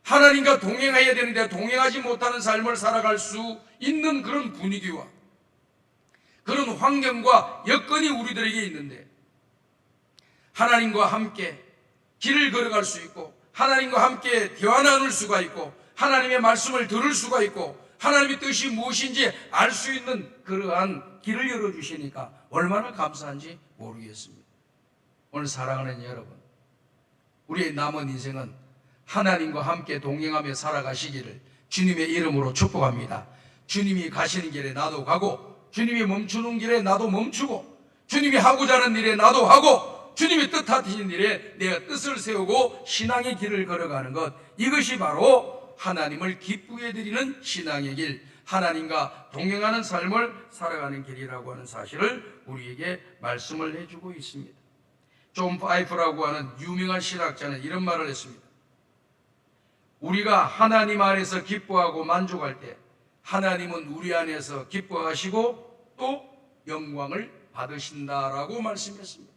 하나님과 동행해야 되는데 동행하지 못하는 삶을 살아갈 수 있는 그런 분위기와 그런 환경과 여건이 우리들에게 있는데 하나님과 함께 길을 걸어갈 수 있고 하나님과 함께 대화 나눌 수가 있고 하나님의 말씀을 들을 수가 있고 하나님의 뜻이 무엇인지 알 수 있는 그러한 길을 열어주시니까 얼마나 감사한지 모르겠습니다. 오늘 사랑하는 여러분, 우리의 남은 인생은 하나님과 함께 동행하며 살아가시기를 주님의 이름으로 축복합니다. 주님이 가시는 길에 나도 가고 주님이 멈추는 길에 나도 멈추고 주님이 하고자 하는 일에 나도 하고 주님이 뜻하시는 일에 내가 뜻을 세우고 신앙의 길을 걸어가는 것, 이것이 바로 하나님을 기쁘게 해드리는 신앙의 길, 하나님과 동행하는 삶을 살아가는 길이라고 하는 사실을 우리에게 말씀을 해주고 있습니다. 존 파이프라고 하는 유명한 신학자는 이런 말을 했습니다. 우리가 하나님 안에서 기뻐하고 만족할 때 하나님은 우리 안에서 기뻐하시고 또 영광을 받으신다라고 말씀했습니다.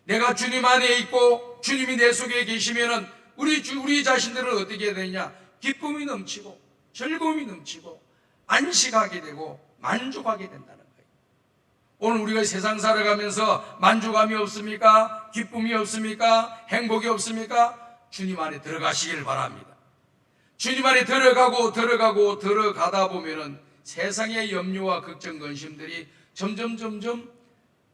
내가 주님 안에 있고 주님이 내 속에 계시면은 우리 자신들은 어떻게 되냐? 기쁨이 넘치고 즐거움이 넘치고 안식하게 되고 만족하게 된다는 거예요. 오늘 우리가 세상 살아가면서 만족감이 없습니까? 기쁨이 없습니까? 행복이 없습니까? 주님 안에 들어가시길 바랍니다. 주님 안에 들어가다 보면은 세상의 염려와 걱정, 근심들이 점점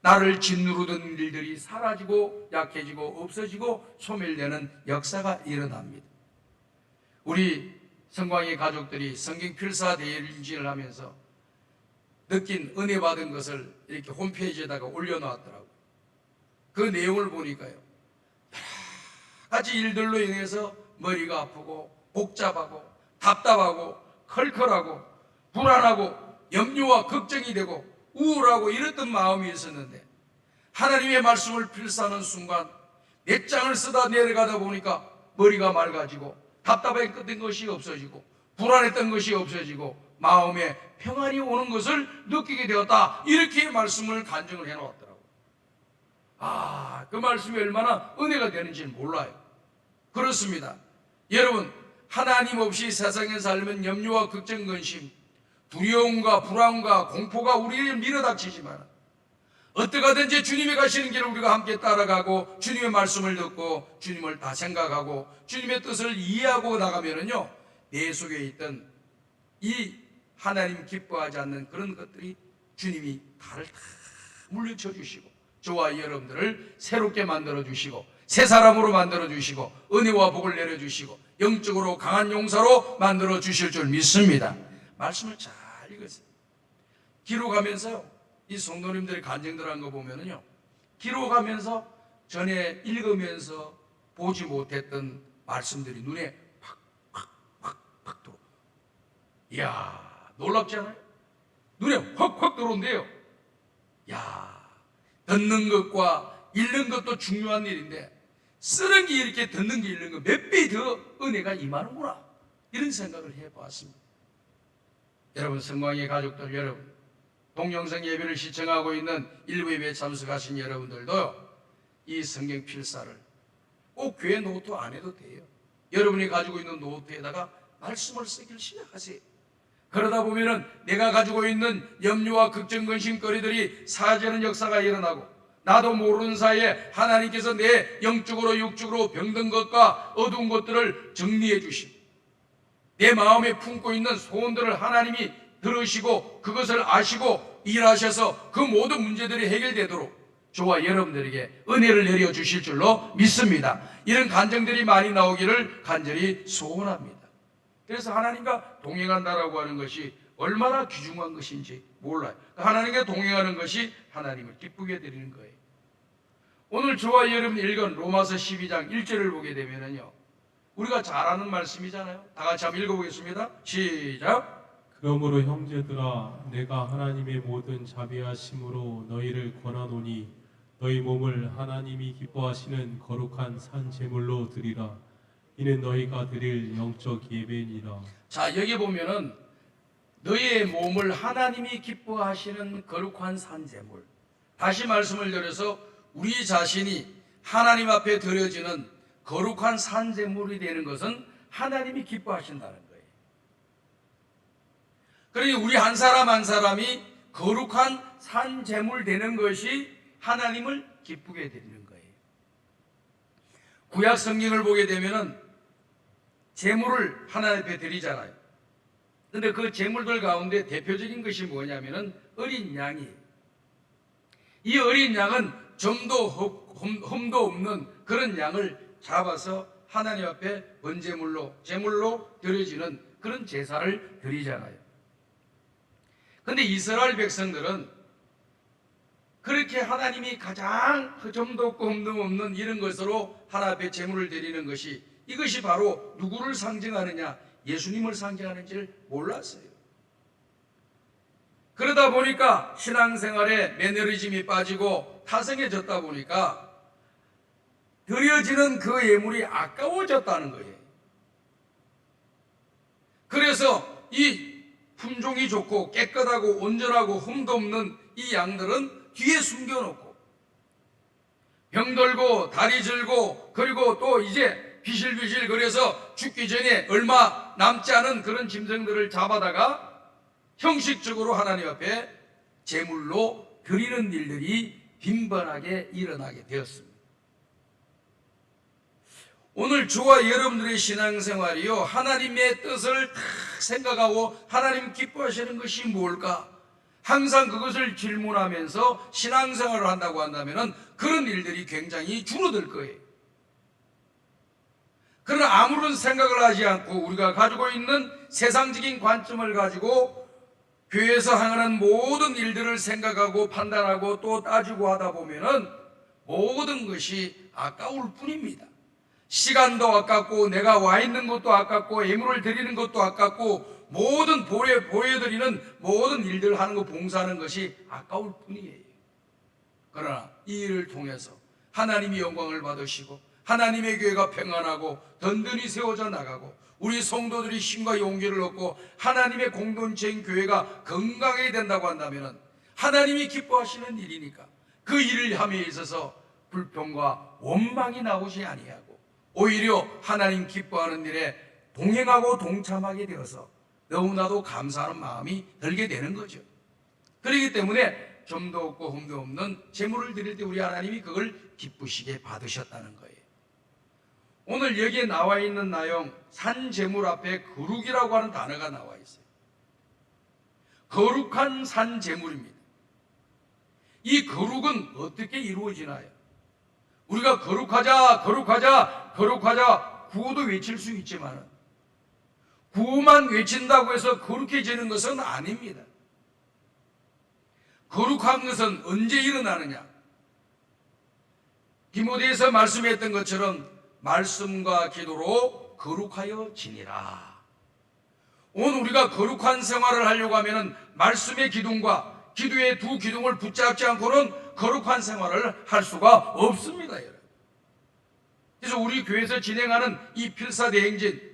나를 짓누르던 일들이 사라지고 약해지고 없어지고 소멸되는 역사가 일어납니다. 우리 성광의 가족들이 성경 필사 대일진을 하면서 느낀 은혜 받은 것을 이렇게 홈페이지에다가 올려놓았더라고요. 그 내용을 보니까요, 여러 가지 일들로 인해서 머리가 아프고 복잡하고 답답하고 컬컬하고 불안하고 염려와 걱정이 되고 우울하고 이랬던 마음이 있었는데, 하나님의 말씀을 필사하는 순간 몇 장을 쓰다 내려가다 보니까 머리가 맑아지고 답답했던 것이 없어지고 불안했던 것이 없어지고 마음에 평안이 오는 것을 느끼게 되었다. 이렇게 말씀을 간증을 해놓았더라고요. 그 말씀이 얼마나 은혜가 되는지는 몰라요. 그렇습니다. 여러분, 하나님 없이 세상에 살면 염려와 걱정, 근심, 두려움과 불안과 공포가 우리를 밀어닥치지만, 어떻게든지 주님이 가시는 길을 우리가 함께 따라가고 주님의 말씀을 듣고 주님을 다 생각하고 주님의 뜻을 이해하고 나가면은요, 내 속에 있던 이 하나님 기뻐하지 않는 그런 것들이 주님이 다를 다 물리쳐 주시고 저와 여러분들을 새롭게 만들어 주시고 새 사람으로 만들어 주시고 은혜와 복을 내려 주시고 영적으로 강한 용사로 만들어 주실 줄 믿습니다. 말씀을 잘 읽으세요. 기록하면서요, 이 성도님들이 간증들 한 거 보면은요, 기록하면서 전에 읽으면서 보지 못했던 말씀들이 눈에 확 들어. 이야, 놀랍지 않아요? 눈에 확 들어온대요. 야, 듣는 것과 읽는 것도 중요한 일인데 쓰는 게 이렇게 듣는 게 읽는 거 몇 배 더 은혜가 임하는구나, 이런 생각을 해봤습니다. 여러분, 성광의 가족들 여러분, 동영상 예배를 시청하고 있는 일부 예배에 참석하신 여러분들도요, 이 성경 필사를 꼭 교회 노트 안 해도 돼요. 여러분이 가지고 있는 노트에다가 말씀을 쓰기를 시작하세요. 그러다 보면은 내가 가지고 있는 염려와 걱정, 근심거리들이 사라지는 역사가 일어나고, 나도 모르는 사이에 하나님께서 내 영적으로 육적으로 병든 것과 어두운 것들을 정리해 주시고, 내 마음에 품고 있는 소원들을 하나님이 들으시고 그것을 아시고 일하셔서 그 모든 문제들이 해결되도록 저와 여러분들에게 은혜를 내려 주실 줄로 믿습니다. 이런 간증들이 많이 나오기를 간절히 소원합니다. 그래서 하나님과 동행한다라고 하는 것이 얼마나 귀중한 것인지 몰라요. 하나님과 동행하는 것이 하나님을 기쁘게 드리는 거예요. 오늘 저와 여러분이 읽은 로마서 12장 1절을 보게 되면요, 우리가 잘 아는 말씀이잖아요. 다 같이 한번 읽어보겠습니다. 시작. 그러므로 형제들아, 내가 하나님의 모든 자비하심으로 너희를 권하노니 너희 몸을 하나님이 기뻐하시는 거룩한 산 제물로 드리라. 이는 너희가 드릴 영적 예배니라. 자, 여기 보면은 너희의 몸을 하나님이 기뻐하시는 거룩한 산 제물. 다시 말씀을 드려서 우리 자신이 하나님 앞에 드려지는 거룩한 산 제물이 되는 것은 하나님이 기뻐하신다는 거예요. 그러니 우리 한 사람 한 사람이 거룩한 산 제물 되는 것이 하나님을 기쁘게 드리는 거예요. 구약 성경을 보게 되면은 제물을 하나님 앞에 드리잖아요. 근데 그 제물들 가운데 대표적인 것이 뭐냐면은 어린 양이에요. 이 어린 양은 점도 흠도 없는 그런 양을 잡아서 하나님 앞에 번제물로, 제물로 드려지는 그런 제사를 드리잖아요. 근데 이스라엘 백성들은 그렇게 하나님이 가장 점도 없고 흠도 없는 이런 것으로 하나님 앞에 제물을 드리는 것이, 이것이 바로 누구를 상징하느냐, 예수님을 상징하는지를 몰랐어요. 그러다 보니까 신앙생활에 매너리즘이 빠지고 타성해졌다 보니까 드려지는 그 예물이 아까워졌다는 거예요. 그래서 이 품종이 좋고 깨끗하고 온전하고 흠도 없는 이 양들은 뒤에 숨겨놓고 병들고 다리 절고, 그리고 또 이제 비실비실 거려서 죽기 전에 얼마 남지 않은 그런 짐승들을 잡아다가 형식적으로 하나님 앞에 제물로 드리는 일들이 빈번하게 일어나게 되었습니다. 오늘 저와 여러분들의 신앙생활이요, 하나님의 뜻을 다 생각하고 하나님 기뻐하시는 것이 뭘까? 항상 그것을 질문하면서 신앙생활을 한다고 한다면 그런 일들이 굉장히 줄어들 거예요. 그러나 아무런 생각을 하지 않고 우리가 가지고 있는 세상적인 관점을 가지고 교회에서 하는 모든 일들을 생각하고 판단하고 또 따지고 하다 보면은 모든 것이 아까울 뿐입니다. 시간도 아깝고 내가 와 있는 것도 아깝고 예물을 드리는 것도 아깝고 모든 보여드리는 모든 일들을 하는 거 봉사하는 것이 아까울 뿐이에요. 그러나 이 일을 통해서 하나님이 영광을 받으시고 하나님의 교회가 평안하고 든든히 세워져 나가고 우리 성도들이 힘과 용기를 얻고 하나님의 공동체인 교회가 건강하게 된다고 한다면 하나님이 기뻐하시는 일이니까 그 일을 함에 있어서 불평과 원망이 나오지 아니하고 오히려 하나님 기뻐하는 일에 동행하고 동참하게 되어서 너무나도 감사하는 마음이 들게 되는 거죠. 그렇기 때문에 점도 없고 흠도 없는 제물을 드릴 때 우리 하나님이 그걸 기쁘시게 받으셨다는 거예요. 오늘 여기에 나와 있는 내용 산제물 앞에 거룩이라고 하는 단어가 나와 있어요. 거룩한 산제물입니다. 이 거룩은 어떻게 이루어지나요? 우리가 거룩하자 거룩하자 거룩하자 구호도 외칠 수 있지만 구호만 외친다고 해서 거룩해지는 것은 아닙니다. 거룩한 것은 언제 일어나느냐? 디모데에서 말씀했던 것처럼 말씀과 기도로 거룩하여 지니라. 오늘 우리가 거룩한 생활을 하려고 하면 말씀의 기둥과 기도의 두 기둥을 붙잡지 않고는 거룩한 생활을 할 수가 없습니다. 여러분. 그래서 우리 교회에서 진행하는 이 필사대행진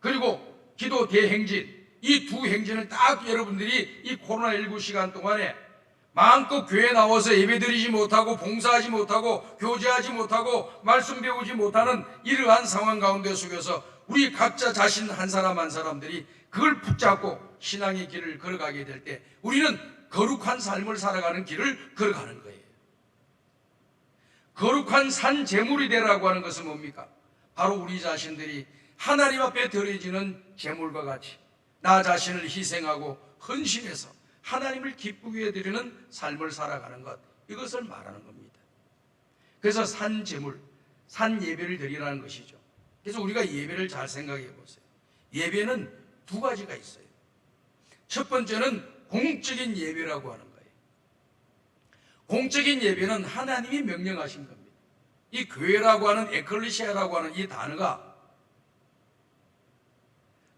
그리고 기도 대행진 이 두 행진을 딱 여러분들이 이 코로나19 시간 동안에 마음껏 교회에 나와서 예배드리지 못하고 봉사하지 못하고 교제하지 못하고 말씀 배우지 못하는 이러한 상황 가운데 속에서 우리 각자 자신 한 사람 한 사람들이 그걸 붙잡고 신앙의 길을 걸어가게 될 때 우리는 거룩한 삶을 살아가는 길을 걸어가는 거예요. 거룩한 산 제물이 되라고 하는 것은 뭡니까? 바로 우리 자신들이 하나님 앞에 드려지는 제물과 같이 나 자신을 희생하고 헌신해서 하나님을 기쁘게 해드리는 삶을 살아가는 것, 이것을 말하는 겁니다. 그래서 산 제물, 산 예배를 드리라는 것이죠. 그래서 우리가 예배를 잘 생각해 보세요. 예배는 두 가지가 있어요. 첫 번째는 공적인 예배라고 하는 거예요. 공적인 예배는 하나님이 명령하신 겁니다. 이 교회라고 하는 에클레시아라고 하는 이 단어가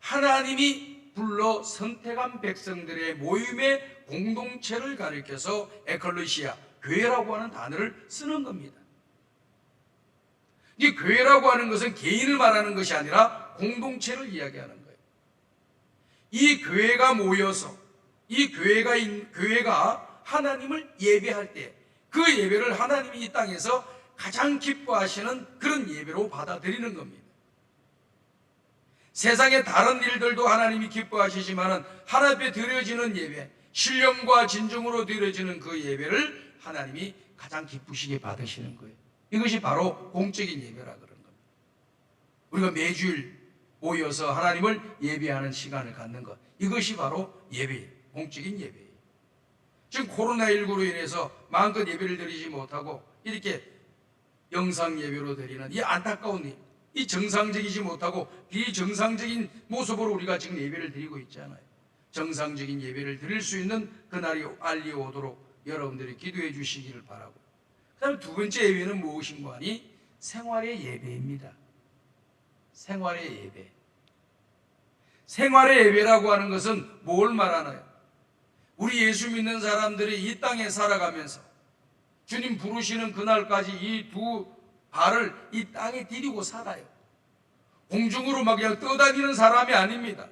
하나님이 불러 선택한 백성들의 모임의 공동체를 가리켜서 에클레시아, 교회라고 하는 단어를 쓰는 겁니다. 이 교회라고 하는 것은 개인을 말하는 것이 아니라 공동체를 이야기하는 거예요. 이 교회가 모여서 이 교회가 하나님을 예배할 때 그 예배를 하나님이 이 땅에서 가장 기뻐하시는 그런 예배로 받아들이는 겁니다. 세상의 다른 일들도 하나님이 기뻐하시지만 하나님 앞에 드려지는 예배, 신령과 진정으로 드려지는 그 예배를 하나님이 가장 기쁘시게 받으시는 거예요. 이것이 바로 공적인 예배라 그런 겁니다. 우리가 매주일 모여서 하나님을 예배하는 시간을 갖는 것, 이것이 바로 예배예요. 공적인 예배예요. 지금 코로나19로 인해서 마음껏 예배를 드리지 못하고 이렇게 영상 예배로 드리는 이 안타까운 일, 이 정상적이지 못하고 비정상적인 모습으로 우리가 지금 예배를 드리고 있잖아요. 정상적인 예배를 드릴 수 있는 그날이 빨리 오도록 여러분들이 기도해 주시기를 바라고, 그 다음에 두 번째 예배는 무엇인가 하니 생활의 예배입니다. 생활의 예배. 생활의 예배라고 하는 것은 뭘 말하나요? 우리 예수 믿는 사람들이 이 땅에 살아가면서 주님 부르시는 그날까지 이 두 발을 이 땅에 디디고 살아요. 공중으로 막 그냥 떠다니는 사람이 아닙니다.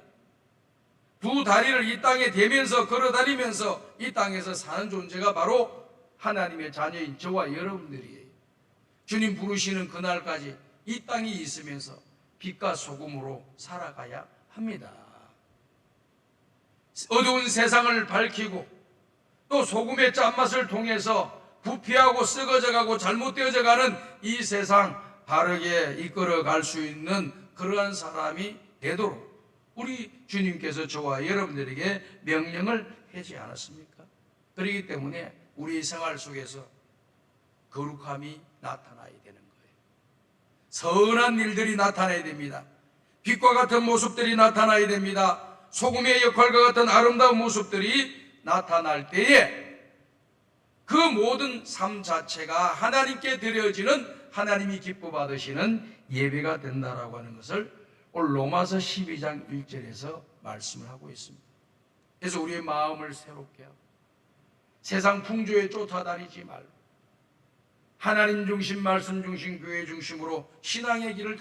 두 다리를 이 땅에 대면서 걸어다니면서 이 땅에서 사는 존재가 바로 하나님의 자녀인 저와 여러분들이에요. 주님 부르시는 그날까지 이 땅에 있으면서 빛과 소금으로 살아가야 합니다. 어두운 세상을 밝히고 또 소금의 짠맛을 통해서 부패하고 썩어져가고 잘못되어져가는 이 세상 바르게 이끌어갈 수 있는 그러한 사람이 되도록 우리 주님께서 저와 여러분들에게 명령을 하지 않았습니까? 그렇기 때문에 우리 생활 속에서 거룩함이 나타나야 되는 거예요. 선한 일들이 나타나야 됩니다. 빛과 같은 모습들이 나타나야 됩니다. 소금의 역할과 같은 아름다운 모습들이 나타날 때에 그 모든 삶 자체가 하나님께 드려지는 하나님이 기뻐 받으시는 예배가 된다라고 하는 것을 오늘 로마서 12장 1절에서 말씀을 하고 있습니다. 그래서 우리의 마음을 새롭게 하고 세상 풍조에 쫓아다니지 말고 하나님 중심, 말씀 중심, 교회 중심으로 신앙의 길을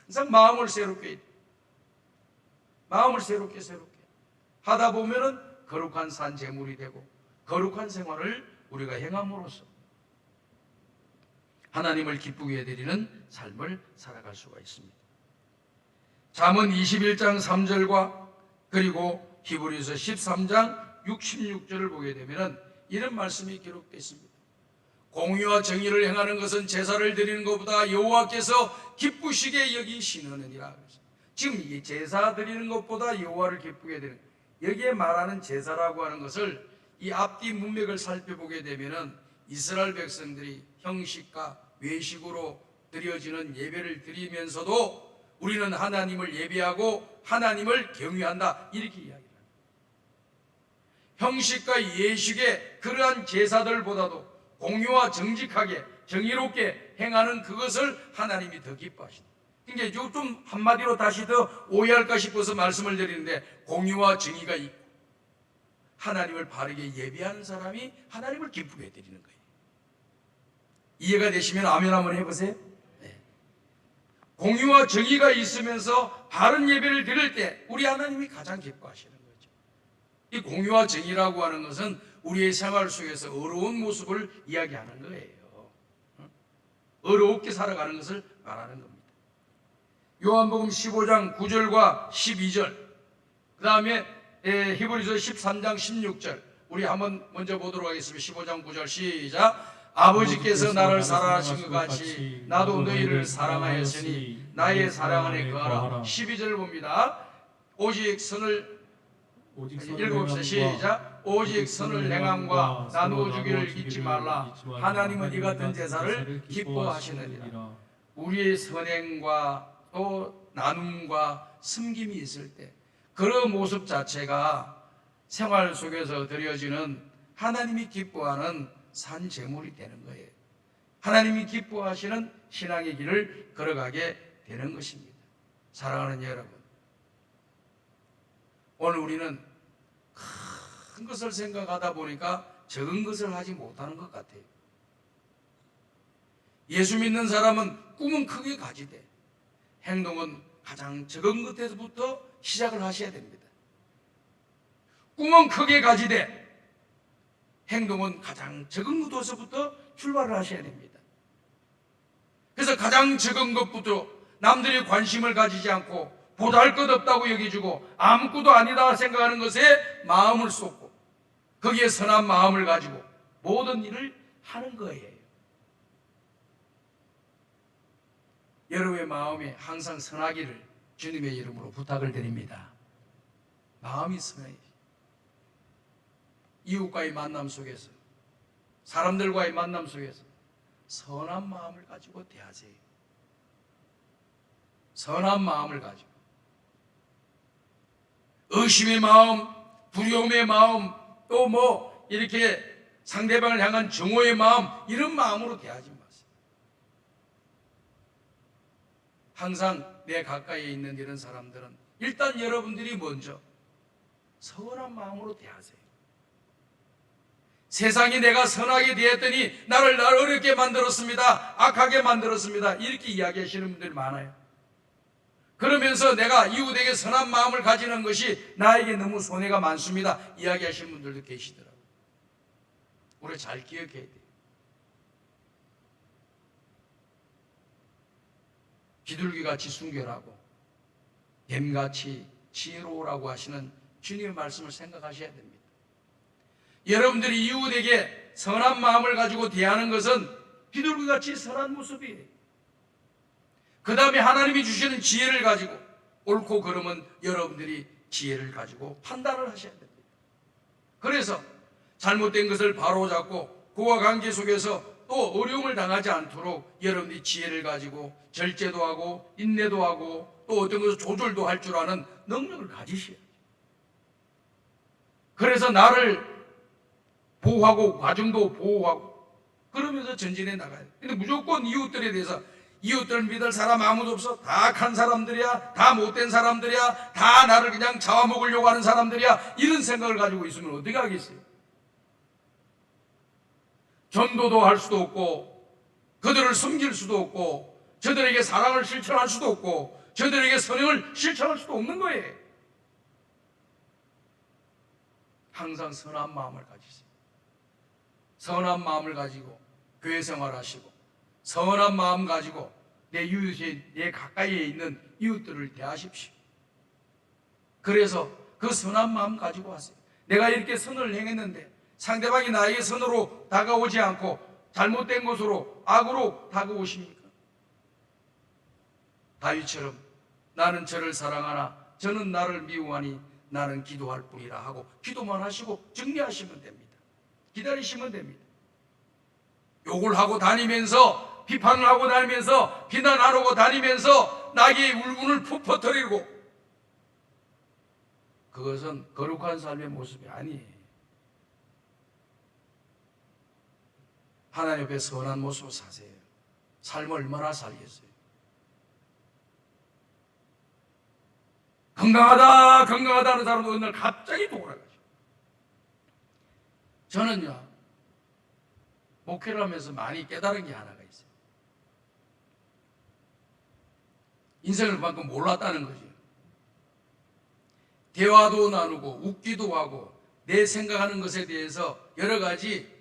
항상 마음을 새롭게 하다 보면은 거룩한 산 제물이 되고 거룩한 생활을 우리가 행함으로써 하나님을 기쁘게 해드리는 삶을 살아갈 수가 있습니다. 잠언 21장 3절과 그리고 히브리서 13장 6, 16절을 보게 되면 이런 말씀이 기록되어 있습니다. 공의와 정의를 행하는 것은 제사를 드리는 것보다 여호와께서 기쁘시게 여기시느니라. 지금 이 제사 드리는 것보다 여호와를 기쁘게 드리는, 여기에 말하는 제사라고 하는 것을 이 앞뒤 문맥을 살펴보게 되면은 이스라엘 백성들이 형식과 외식으로 드려지는 예배를 드리면서도 우리는 하나님을 예배하고 하나님을 경외한다, 이렇게 이야기합니다. 형식과 예식의 그러한 제사들보다도 공의와 정직하게 정의롭게 행하는 그것을 하나님이 더 기뻐하신다. 그러니까 좀 한마디로 다시 더 오해할까 싶어서 말씀을 드리는데, 공의와 정의가 있고 하나님을 바르게 예배하는 사람이 하나님을 기쁘게 해드리는 거예요. 이해가 되시면 아멘 한번 해보세요. 네. 공의와 정의가 있으면서 바른 예배를 드릴 때 우리 하나님이 가장 기뻐하시는 거죠. 이 공의와 정의라고 하는 것은 우리의 생활 속에서 어려운 모습을 이야기하는 거예요. 어렵게 살아가는 것을 말하는 겁니다. 요한복음 15장 9절과 12절, 그 다음에 히브리서 13장 16절, 우리 한번 먼저 보도록 하겠습니다. 15장 9절 시작. 아버지께서 나를 사랑하신 것 같이 나도 너희를 사랑하였으니 나의 사랑 안에 거하라. 12절을 봅니다. 오직 선을 읽어봅시다. 시작. 오직 선을 행함과 나누어 주기를 잊지 말라. 하나님은 이 같은 제사를 기뻐하시느니라. 우리의 선행과 또 나눔과 섬김이 있을 때 그런 모습 자체가 생활 속에서 드려지는 하나님이 기뻐하는 산 제물이 되는 거예요. 하나님이 기뻐하시는 신앙의 길을 걸어가게 되는 것입니다. 사랑하는 여러분, 오늘 우리는 큰 것을 생각하다 보니까 적은 것을 하지 못하는 것 같아요. 예수 믿는 사람은 꿈은 크게 가지되 행동은 가장 적은 것에서부터 시작을 하셔야 됩니다. 꿈은 크게 가지되 행동은 가장 적은 것에서부터 출발을 하셔야 됩니다. 그래서 가장 적은 것부터 남들이 관심을 가지지 않고 보잘 것 없다고 여겨주고 아무것도 아니다 생각하는 것에 마음을 쏟고 거기에 선한 마음을 가지고 모든 일을 하는 거예요. 여러분의 마음이 항상 선하기를 주님의 이름으로 부탁을 드립니다. 마음이 선해요. 이웃과의 만남 속에서, 사람들과의 만남 속에서 선한 마음을 가지고 대하세요. 선한 마음을 가지고 의심의 마음, 두려움의 마음, 또 뭐 이렇게 상대방을 향한 정오의 마음, 이런 마음으로 대하지 마세요. 항상 내 가까이에 있는 이런 사람들은 일단 여러분들이 먼저 선한 마음으로 대하세요. 세상이 내가 선하게 대했더니 나를 어렵게 만들었습니다, 악하게 만들었습니다, 이렇게 이야기하시는 분들이 많아요. 그러면서 내가 이웃에게 선한 마음을 가지는 것이 나에게 너무 손해가 많습니다, 이야기하시는 분들도 계시더라고요. 우리 잘 기억해야 돼요. 비둘기같이 순결하고 뱀같이 지혜로우라고 하시는 주님의 말씀을 생각하셔야 됩니다. 여러분들이 이웃에게 선한 마음을 가지고 대하는 것은 비둘기같이 선한 모습이에요. 그 다음에 하나님이 주시는 지혜를 가지고 옳고 그름은 여러분들이 지혜를 가지고 판단을 하셔야 됩니다. 그래서 잘못된 것을 바로잡고 그와 관계 속에서 또 어려움을 당하지 않도록 여러분들이 지혜를 가지고 절제도 하고 인내도 하고 또 어떤 것을 조절도 할 줄 아는 능력을 가지셔야 돼요. 그래서 나를 보호하고 가정도 보호하고 그러면서 전진해 나가야 돼. 근데 무조건 이웃들에 대해서 이웃들 믿을 사람 아무도 없어. 다 악한 사람들이야. 다 못된 사람들이야. 다 나를 그냥 잡아먹으려고 하는 사람들이야. 이런 생각을 가지고 있으면 어떻게 하겠어요? 전도도 할 수도 없고 그들을 섬길 수도 없고 저들에게 사랑을 실천할 수도 없고 저들에게 선행을 실천할 수도 없는 거예요. 항상 선한 마음을 가지세요. 선한 마음을 가지고 교회 생활하시고 선한 마음 가지고 내 이웃에, 내 가까이에 있는 이웃들을 대하십시오. 그래서 그 선한 마음 가지고 하세요. 내가 이렇게 선을 행했는데 상대방이 나에게 선으로 다가오지 않고 잘못된 것으로 악으로 다가오십니까? 다윗처럼 나는 저를 사랑하나 저는 나를 미워하니 나는 기도할 뿐이라 하고 기도만 하시고 정리하시면 됩니다. 기다리시면 됩니다. 욕을 하고 다니면서 비판을 하고 다니면서 비난하고 다니면서 나의 울분을 퍼뜨리고 그것은 거룩한 삶의 모습이 아니에요. 하나님 앞에 선한 모습을 사세요. 삶을 얼마나 살겠어요? 건강하다 하는 사람도 어느 날 갑자기 돌아가죠. 저는요 목회를 하면서 많이 깨달은 게 하나가 있어요. 인생을 그만큼 몰랐다는 거죠. 대화도 나누고 웃기도 하고 내 생각하는 것에 대해서 여러 가지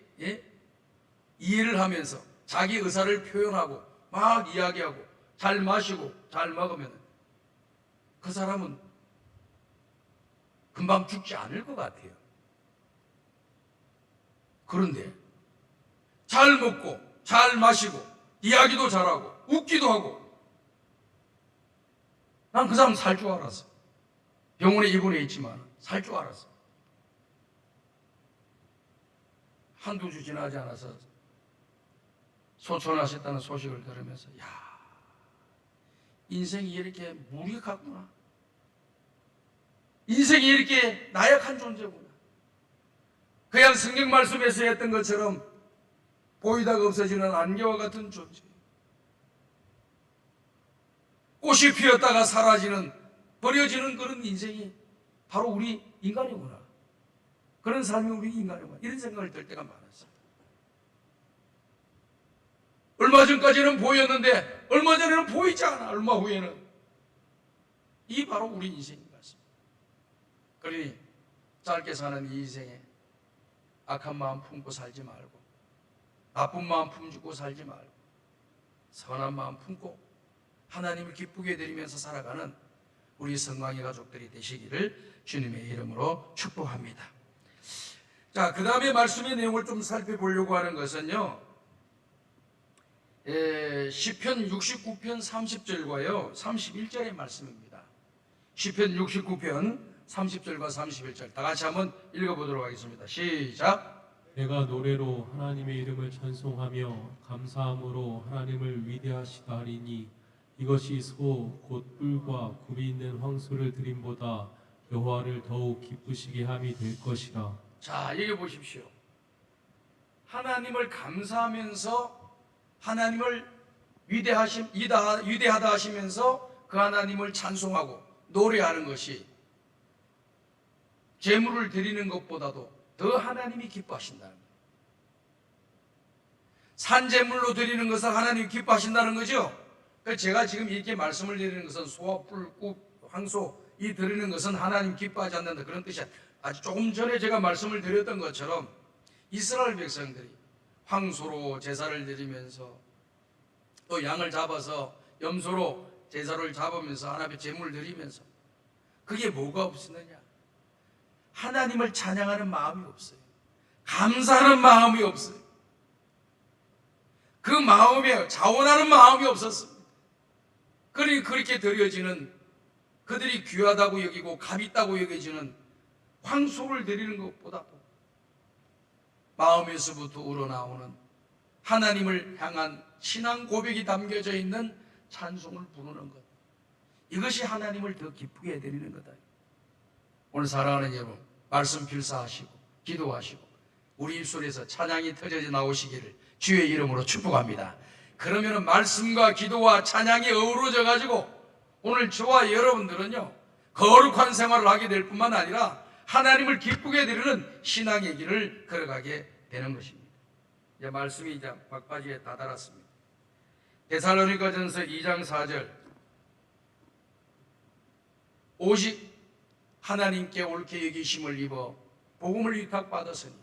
이해를 하면서 자기 의사를 표현하고 막 이야기하고 잘 마시고 잘 먹으면 그 사람은 금방 죽지 않을 것 같아요. 그런데 잘 먹고 잘 마시고 이야기도 잘하고 웃기도 하고 난 그 사람 살 줄 알았어. 병원에 입원해 있지만 살 줄 알았어. 한두 주 지나지 않아서 소천하셨다는 소식을 들으면서 야, 인생이 이렇게 무력하구나. 인생이 이렇게 나약한 존재구나. 그냥 성경 말씀에서 했던 것처럼 보이다가 없어지는 안개와 같은 존재. 꽃이 피었다가 사라지는 버려지는 그런 인생이 바로 우리 인간이구나. 그런 삶이 우리 인간이구나. 이런 생각을 들 때가 많았어요. 얼마 전까지는 보였는데 얼마 전에는 보이지 않아. 얼마 후에는. 이 바로 우리 인생인 것 같습니다. 그러니 짧게 사는 이 인생에 악한 마음 품고 살지 말고 나쁜 마음 품고 살지 말고 선한 마음 품고 하나님을 기쁘게 드리면서 살아가는 우리 성광의 가족들이 되시기를 주님의 이름으로 축복합니다. 자, 그 다음에 말씀의 내용을 좀 살펴보려고 하는 것은요, 시편 69편 30절과요 31절의 말씀입니다. 시편 69편 30절과 31절 다 같이 한번 읽어보도록 하겠습니다. 시작. 내가 노래로 하나님의 이름을 찬송하며 감사함으로 하나님을 위대하시다 하리니 이것이 소 곧 뿔과 굽이 있는 황소를 드림보다 여호와를 더욱 기쁘시게 함이 될 것이라. 자, 여기 보십시오. 하나님을 감사하면서 하나님을 위대하다 하시면서 그 하나님을 찬송하고 노래하는 것이 제물을 드리는 것보다도 더 하나님이 기뻐하신다는 거예요. 산제물로 드리는 것을 하나님이 기뻐하신다는 거죠. 제가 지금 이렇게 말씀을 드리는 것은 소와 뿔, 굽, 황소 이 드리는 것은 하나님 기뻐하지 않는다 그런 뜻이 아주 조금 전에 제가 말씀을 드렸던 것처럼 이스라엘 백성들이 황소로 제사를 드리면서 또 양을 잡아서 염소로 제사를 잡으면서 하나님의 제물을 드리면서 그게 뭐가 없었느냐? 하나님을 찬양하는 마음이 없어요. 감사하는 마음이 없어요. 그 마음에 자원하는 마음이 없었습니다. 그러니 그렇게 드려지는 그들이 귀하다고 여기고 값 있다고 여겨지는 황소를 드리는 것보다 마음에서부터 우러나오는 하나님을 향한 신앙 고백이 담겨져 있는 찬송을 부르는 것, 이것이 하나님을 더 기쁘게 해드리는 거다. 오늘 사랑하는 여러분, 말씀 필사하시고 기도하시고 우리 입술에서 찬양이 터져 나오시기를 주의 이름으로 축복합니다. 그러면은 말씀과 기도와 찬양이 어우러져 가지고 오늘 저와 여러분들은요 거룩한 생활을 하게 될 뿐만 아니라 하나님을 기쁘게 드리는 신앙의 길을 걸어가게 되는 것입니다. 이제 말씀이 이제 막바지에 다다랐습니다. 데살로니가전서 2장 4절 오직 하나님께 옳게 여기심을 입어 복음을 위탁받았으니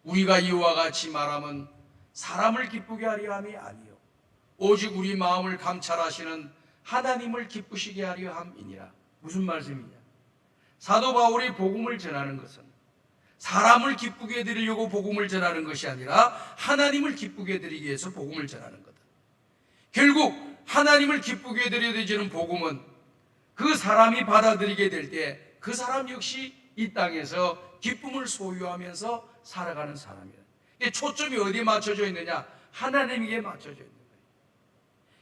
우리가 이와 같이 말함은 사람을 기쁘게 하려 함이 아니요 오직 우리 마음을 감찰하시는 하나님을 기쁘시게 하려 함이니라. 무슨 말씀이냐? 사도 바울이 복음을 전하는 것은 사람을 기쁘게 드리려고 복음을 전하는 것이 아니라 하나님을 기쁘게 드리기 위해서 복음을 전하는 거다. 결국 하나님을 기쁘게 드려지는 복음은 그 사람이 받아들이게 될 때 그 사람 역시 이 땅에서 기쁨을 소유하면서 살아가는 사람이다. 초점이 어디에 맞춰져 있느냐? 하나님에게 맞춰져 있는 거예요.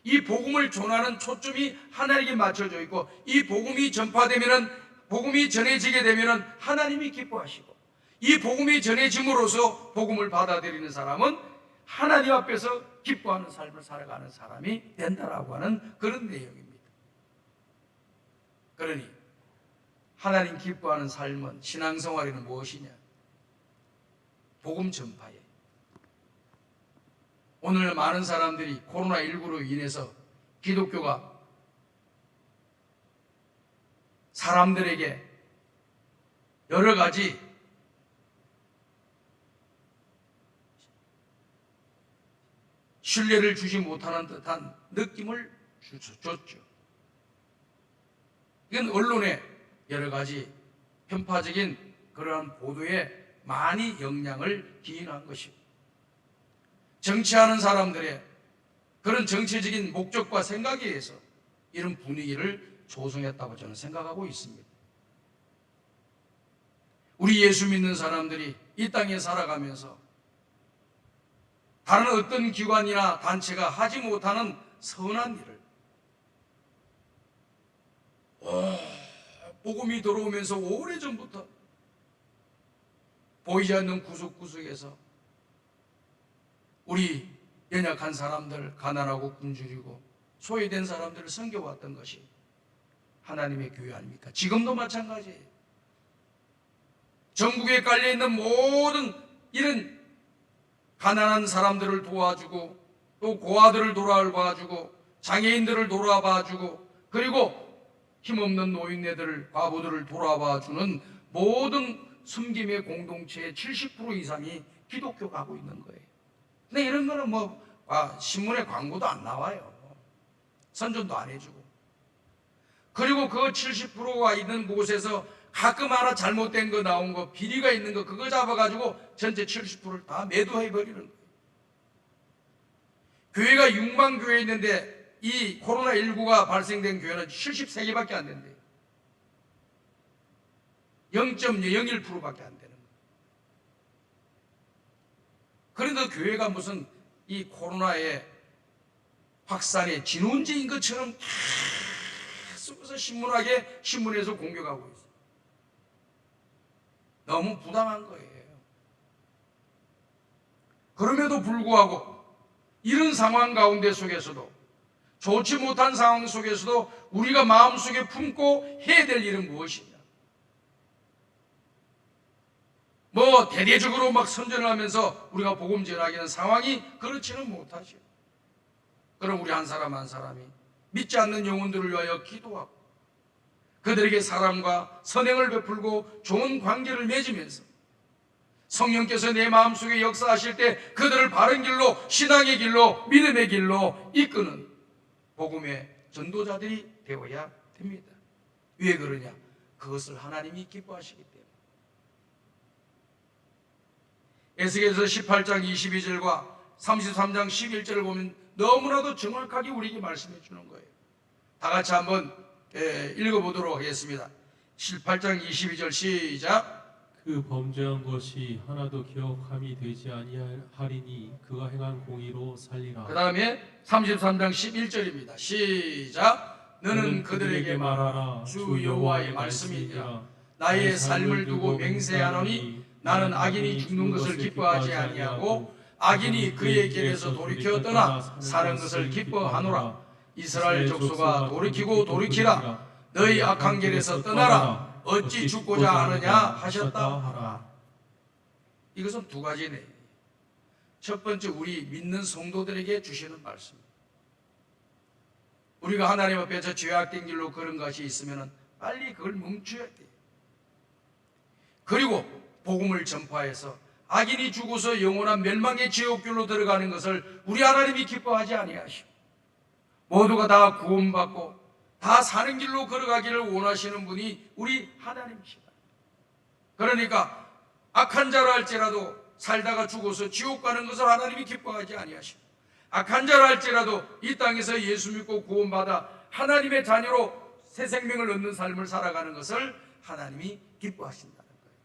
이 복음을 전하는 초점이 하나님에게 맞춰져 있고 이 복음이 전파되면은 복음이 전해지게 되면은 하나님이 기뻐하시고 이 복음이 전해짐으로써 복음을 받아들이는 사람은 하나님 앞에서 기뻐하는 삶을 살아가는 사람이 된다라고 하는 그런 내용입니다. 그러니 하나님 기뻐하는 삶은 신앙생활에는 무엇이냐? 복음 전파에. 오늘 많은 사람들이 코로나19로 인해서 기독교가 사람들에게 여러 가지 신뢰를 주지 못하는 듯한 느낌을 줬죠. 이건 언론의 여러 가지 편파적인 그러한 보도에 많이 영향을 기인한 것입니다. 정치하는 사람들의 그런 정치적인 목적과 생각에 의해서 이런 분위기를 조성했다고 저는 생각하고 있습니다. 우리 예수 믿는 사람들이 이 땅에 살아가면서 다른 어떤 기관이나 단체가 하지 못하는 선한 일을 복음이 들어오면서 오래전부터 보이지 않는 구석구석에서 우리 연약한 사람들, 가난하고 굶주리고 소외된 사람들을 섬겨왔던 것이 하나님의 교회 아닙니까? 지금도 마찬가지예요. 전국에 깔려있는 모든 이런 가난한 사람들을 도와주고 또 고아들을 돌아봐주고 장애인들을 돌아봐주고 그리고 힘없는 노인네들, 과부들을 돌아봐주는 모든 섬김의 공동체의 70% 이상이 기독교가 하고 있는 거예요. 근데 이런 거는 신문에 광고도 안 나와요. 선전도 안 해주고. 그리고 그 70%가 있는 곳에서 가끔 하나 잘못된 거 나온 거, 비리가 있는 거, 그거 잡아가지고 전체 70%를 다 매도해버리는 거예요. 교회가 6만 교회 있는데 이 코로나19가 발생된 교회는 73개밖에 안 된대요. 0.01%밖에 안 되는 거예요. 그런데 교회가 무슨 이 코로나의 확산의 진원지인 것처럼 계속해서 신문에서 공격하고 있어요. 너무 부당한 거예요. 그럼에도 불구하고 이런 상황 가운데 속에서도 좋지 못한 상황 속에서도 우리가 마음속에 품고 해야 될 일은 무엇이냐? 대대적으로 막 선전을 하면서 우리가 복음 전하기는 상황이 그렇지는 못하죠. 그럼 우리 한 사람 한 사람이 믿지 않는 영혼들을 위하여 기도하고 그들에게 사랑과 선행을 베풀고 좋은 관계를 맺으면서 성령께서 내 마음속에 역사하실 때 그들을 바른 길로, 신앙의 길로, 믿음의 길로 이끄는 복음의 전도자들이 되어야 됩니다. 왜 그러냐? 그것을 하나님이 기뻐하시기 때문에. 에스겔서 18장 22절과 33장 11절을 보면 너무나도 정확하게 우리에게 말씀해 주는 거예요. 다 같이 한번 읽어보도록 하겠습니다. 18장 22절 시작. 그 범죄한 것이 하나도 기억함이 되지 아니하리니 그가 행한 공의로 살리라. 그 다음에 33장 11절입니다. 시작. 너는 그들에게 말하라. 주 여호와의 말씀이니라. 나의 삶을 두고 맹세하노니 나는 악인이 죽는 것을 기뻐하지 아니하고 악인이 그의 길에서 돌이켜 떠나 사는 것을 기뻐하노라. 이스라엘 족속아 돌이키고 돌이키라. 너희 악한 길에서 떠나라. 어찌 죽고자 하느냐 하셨다 하라. 이것은 두 가지네. 첫 번째, 우리 믿는 성도들에게 주시는 말씀입니다. 우리가 하나님 앞에서 죄악된 길로 걸은 것이 있으면 빨리 그걸 멈춰야 돼요. 그리고 복음을 전파해서 악인이 죽어서 영원한 멸망의 지옥길로 들어가는 것을 우리 하나님이 기뻐하지 아니하시고 모두가 다 구원받고 다 사는 길로 걸어가기를 원하시는 분이 우리 하나님이시다. 그러니까 악한 자라 할지라도 살다가 죽어서 지옥 가는 것을 하나님이 기뻐하지 아니하시고 악한 자라 할지라도 이 땅에서 예수 믿고 구원받아 하나님의 자녀로 새 생명을 얻는 삶을 살아가는 것을 하나님이 기뻐하신다는 거예요.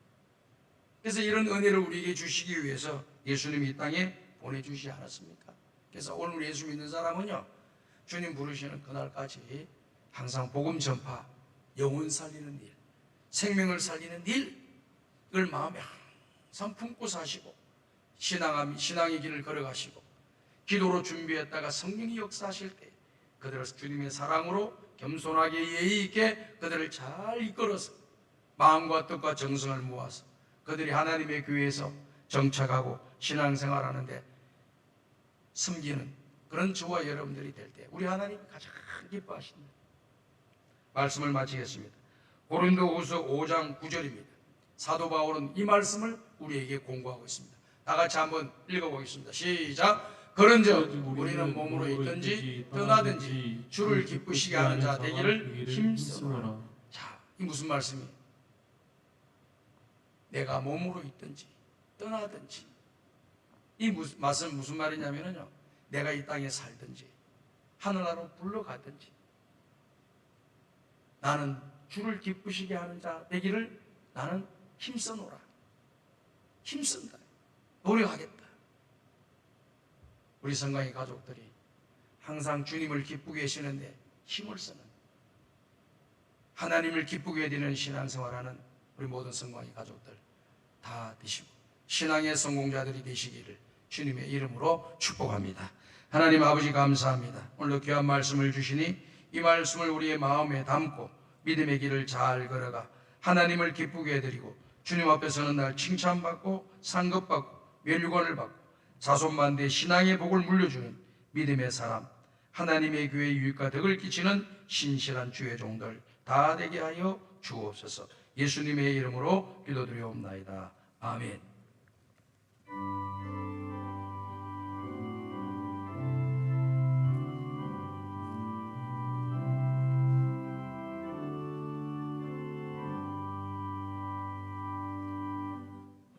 그래서 이런 은혜를 우리에게 주시기 위해서 예수님이 이 땅에 보내주시지 않았습니까? 그래서 오늘 예수 믿는 사람은요, 주님 부르시는 그날까지 항상 복음 전파, 영혼 살리는 일, 생명을 살리는 일을 마음에 항상 품고 사시고 신앙의 길을 걸어가시고 기도로 준비했다가 성령이 역사하실 때 그들을 주님의 사랑으로 겸손하게 예의 있게 그들을 잘 이끌어서 마음과 뜻과 정성을 모아서 그들이 하나님의 교회에서 정착하고 신앙생활하는데 섬기는 그런 저와 여러분들이 될 때 우리 하나님이 가장 기뻐하십니다. 말씀을 마치겠습니다. 고린도후서 5장 9절입니다. 사도 바울은 이 말씀을 우리에게 공고하고 있습니다. 다 같이 한번 읽어보겠습니다. 시작. 그런즉 우리는 몸으로 있든지 떠나든지 주를 기쁘시게 하는 자 되기를 힘쓰노라. 자, 이 무슨 말씀이에요? 내가 몸으로 있든지 떠나든지, 이 말씀 무슨 말이냐면요, 내가 이 땅에 살든지 하늘나라로 불러가든지 나는 주를 기쁘시게 하는 자 되기를 나는 힘써노라. 힘쓴다. 노력하겠다. 우리 성광의 가족들이 항상 주님을 기쁘게 하시는데 힘을 쓰는, 하나님을 기쁘게 해드리는 신앙생활하는 우리 모든 성광의 가족들 다 되시고 신앙의 성공자들이 되시기를 주님의 이름으로 축복합니다. 하나님 아버지 감사합니다. 오늘도 귀한 말씀을 주시니 이 말씀을 우리의 마음에 담고 믿음의 길을 잘 걸어가 하나님을 기쁘게 해드리고 주님 앞에 서는 날 칭찬받고 상급받고 멸류관을 받고 자손만대의 신앙의 복을 물려주는 믿음의 사람, 하나님의 교회에 유익과 덕을 끼치는 신실한 주의 종들 다 되게 하여 주옵소서. 예수님의 이름으로 기도드리옵나이다. 아멘.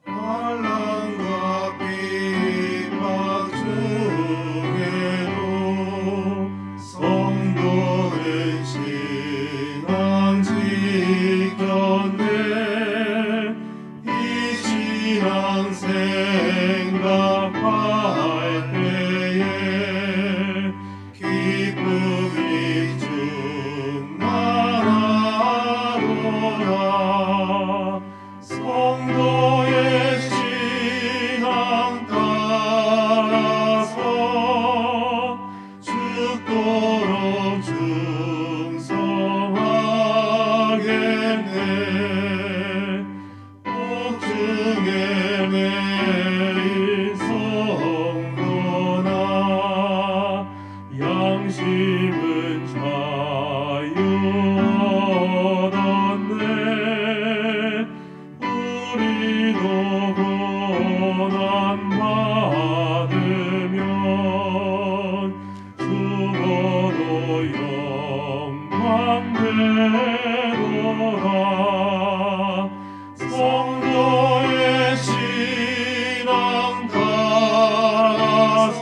환난과 핍박 중에도 성도의 신앙 지켰네. 이 신앙 생각할 때에 기쁨이 충만하도다. 성도의 신앙 따라서 죽도록 충성하겠네. 복중에 매일 성도나 양심은 자유 얻었네. 우리도 고난 받으면 죽어도 영광 되도다. 성도의 신앙 따라서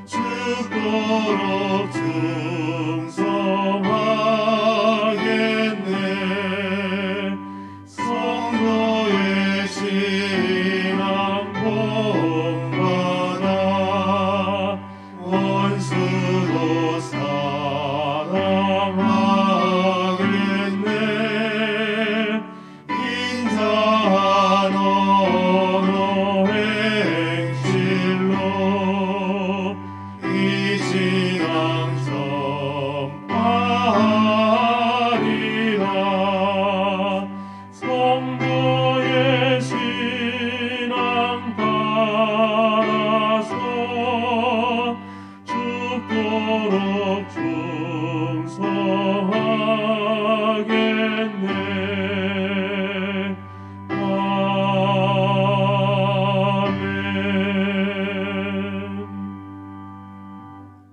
죽도록 충성하겠네. 성도의 신앙 본받아 원수도 사랑하겠네. 신앙 선포하리라. 성도의 신앙 따라서 죽도록 충성하겠네.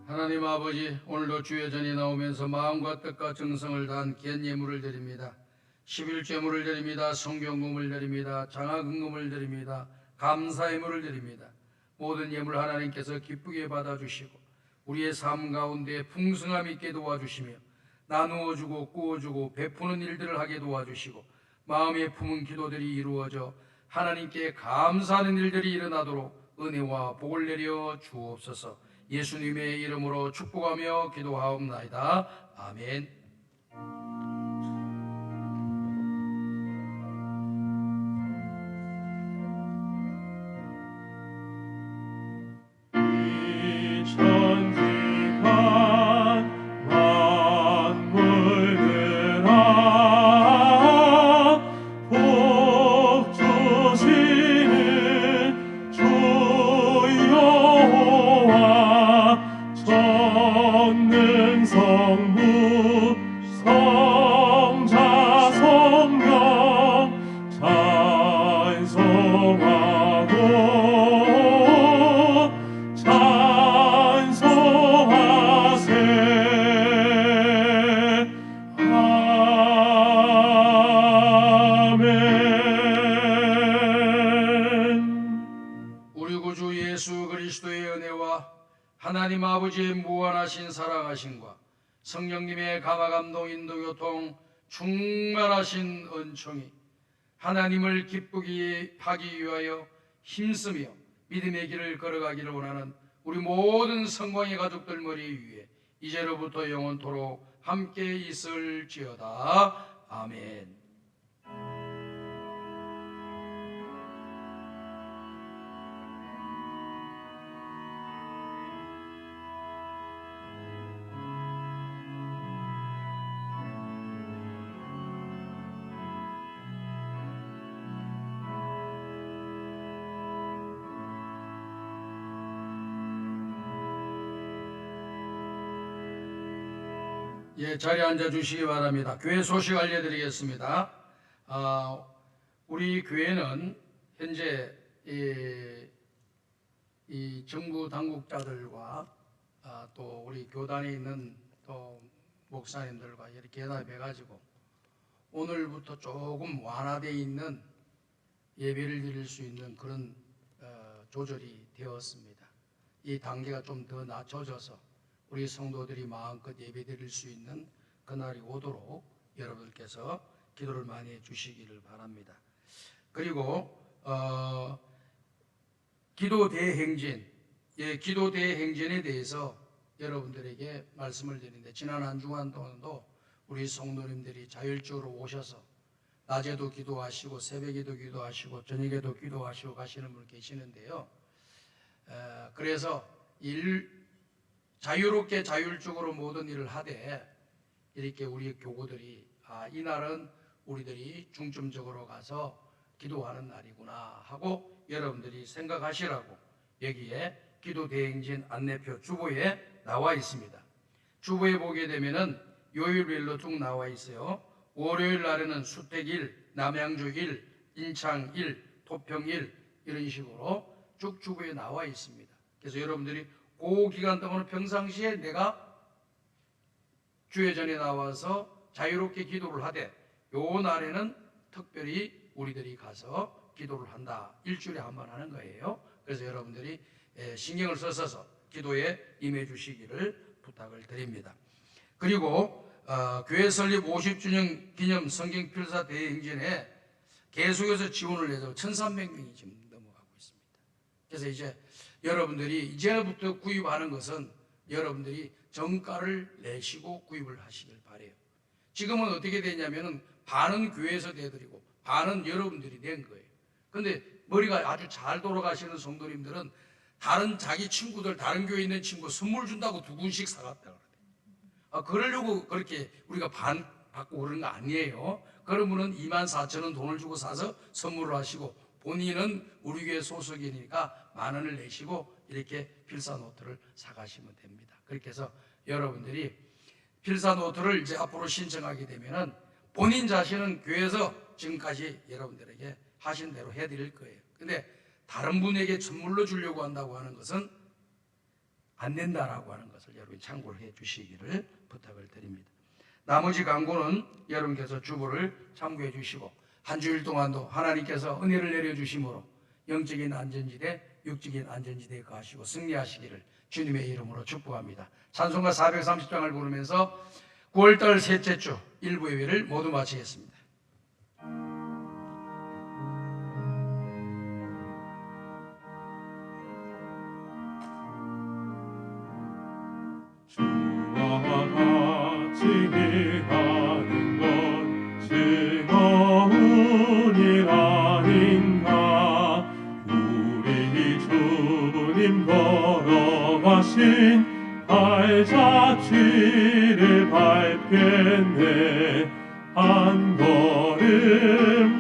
하나님 아버지, 오늘도 주의 전에 나오면서 마음과 뜻과 정성을 다한 귀한 예물을 드립니다. 11제물을 드립니다. 성경금을 드립니다. 장화금금을 드립니다. 감사예물을 드립니다. 모든 예물 하나님께서 기쁘게 받아주시고 우리의 삶 가운데 풍성함 있게 도와주시며 나누어주고 꾸어주고 베푸는 일들을 하게 도와주시고 마음에 품은 기도들이 이루어져 하나님께 감사하는 일들이 일어나도록 은혜와 복을 내려 주옵소서. 예수님의 이름으로 축복하며 기도하옵나이다. 아멘. 이 천지간 만물들아 복 주시는 주 여호와 전능성부 성자 성령 찬송하고 찬송하세. 아멘. 우리 구주 예수 그리스도의 은혜와 하나님 아버지의 무한하신 사랑하심과 성령님의 감화감동 인도교통 충만하신 은총이 하나님을 기쁘게 하기 위하여 힘쓰며 믿음의 길을 걸어가기를 원하는 우리 모든 성광의 가족들 머리 위에 이제로부터 영원토록 함께 있을지어다. 아멘. 예, 자리에 앉아 주시기 바랍니다. 교회 소식 알려드리겠습니다. 우리 교회는 현재 이 정부 당국자들과 또 우리 교단에 있는 또 목사님들과 이렇게 연합해가지고 오늘부터 조금 완화되어 있는 예배를 드릴 수 있는 그런 조절이 되었습니다. 이 단계가 좀 더 낮춰져서 우리 성도들이 마음껏 예배드릴 수 있는 그날이 오도록 여러분께서 기도를 많이 해주시기를 바랍니다. 그리고 기도 대행진, 기도 대행진에 대해서 여러분들에게 말씀을 드리는데 지난 한 주간 동안도 우리 성도님들이 자율적으로 오셔서 낮에도 기도하시고 새벽에도 기도하시고 저녁에도 기도하시고 가시는 분 계시는데요. 그래서 자유롭게 자율적으로 모든 일을 하되 이렇게 우리 교구들이 이날은 우리들이 중점적으로 가서 기도하는 날이구나 하고 여러분들이 생각하시라고 여기에 기도 대행진 안내표 주보에 나와 있습니다. 주보에 보게 되면은 요일별로 쭉 나와 있어요. 월요일 날에는 수택일, 남양주일, 인창일, 토평일 이런 식으로 쭉 주보에 나와 있습니다. 그래서 여러분들이 그 기간 동안 평상시에 내가 주회전에 나와서 자유롭게 기도를 하되 요 날에는 특별히 우리들이 가서 기도를 한다. 일주일에 한 번 하는 거예요. 그래서 여러분들이 신경을 써서 기도에 임해 주시기를 부탁을 드립니다. 그리고 교회 설립 50주년 기념 성경 필사 대행진에 계속해서 지원을 해서 1,300명이 지금 넘어가고 있습니다. 그래서 이제 여러분들이 이제부터 구입하는 것은 여러분들이 정가를 내시고 구입을 하시길 바래요. 지금은 어떻게 되냐면은 반은 교회에서 내드리고 반은 여러분들이 낸 거예요. 근데 머리가 아주 잘 돌아가시는 성도님들은 다른 자기 친구들, 다른 교회에 있는 친구 선물 준다고 2군씩 사갔다 그러대. 그러려고 그렇게 우리가 반 받고 그러는 거 아니에요. 그러면은 24,000원 돈을 주고 사서 선물을 하시고 본인은 우리 교회 소속이니까 10,000원을 내시고 이렇게 필사노트를 사가시면 됩니다. 그렇게 해서 여러분들이 필사노트를 이제 앞으로 신청하게 되면은 본인 자신은 교회에서 지금까지 여러분들에게 하신 대로 해드릴 거예요. 근데 다른 분에게 선물로 주려고 한다고 하는 것은 안 된다라고 하는 것을 여러분이 참고를 해 주시기를 부탁을 드립니다. 나머지 광고는 여러분께서 주보를 참고해 주시고 한 주일 동안도 하나님께서 은혜를 내려주심으로 영적인 안전지대, 육적인 안전지대에 가시고 승리하시기를 주님의 이름으로 축복합니다. 찬송가 430장을 부르면서 9월달 셋째 주 일부 예배를 모두 마치겠습니다. 주와 같이 일하는 것 즐거운 일 아닌가. 우리 주님 걸어가신 발자취를 밟겠네. 한 걸음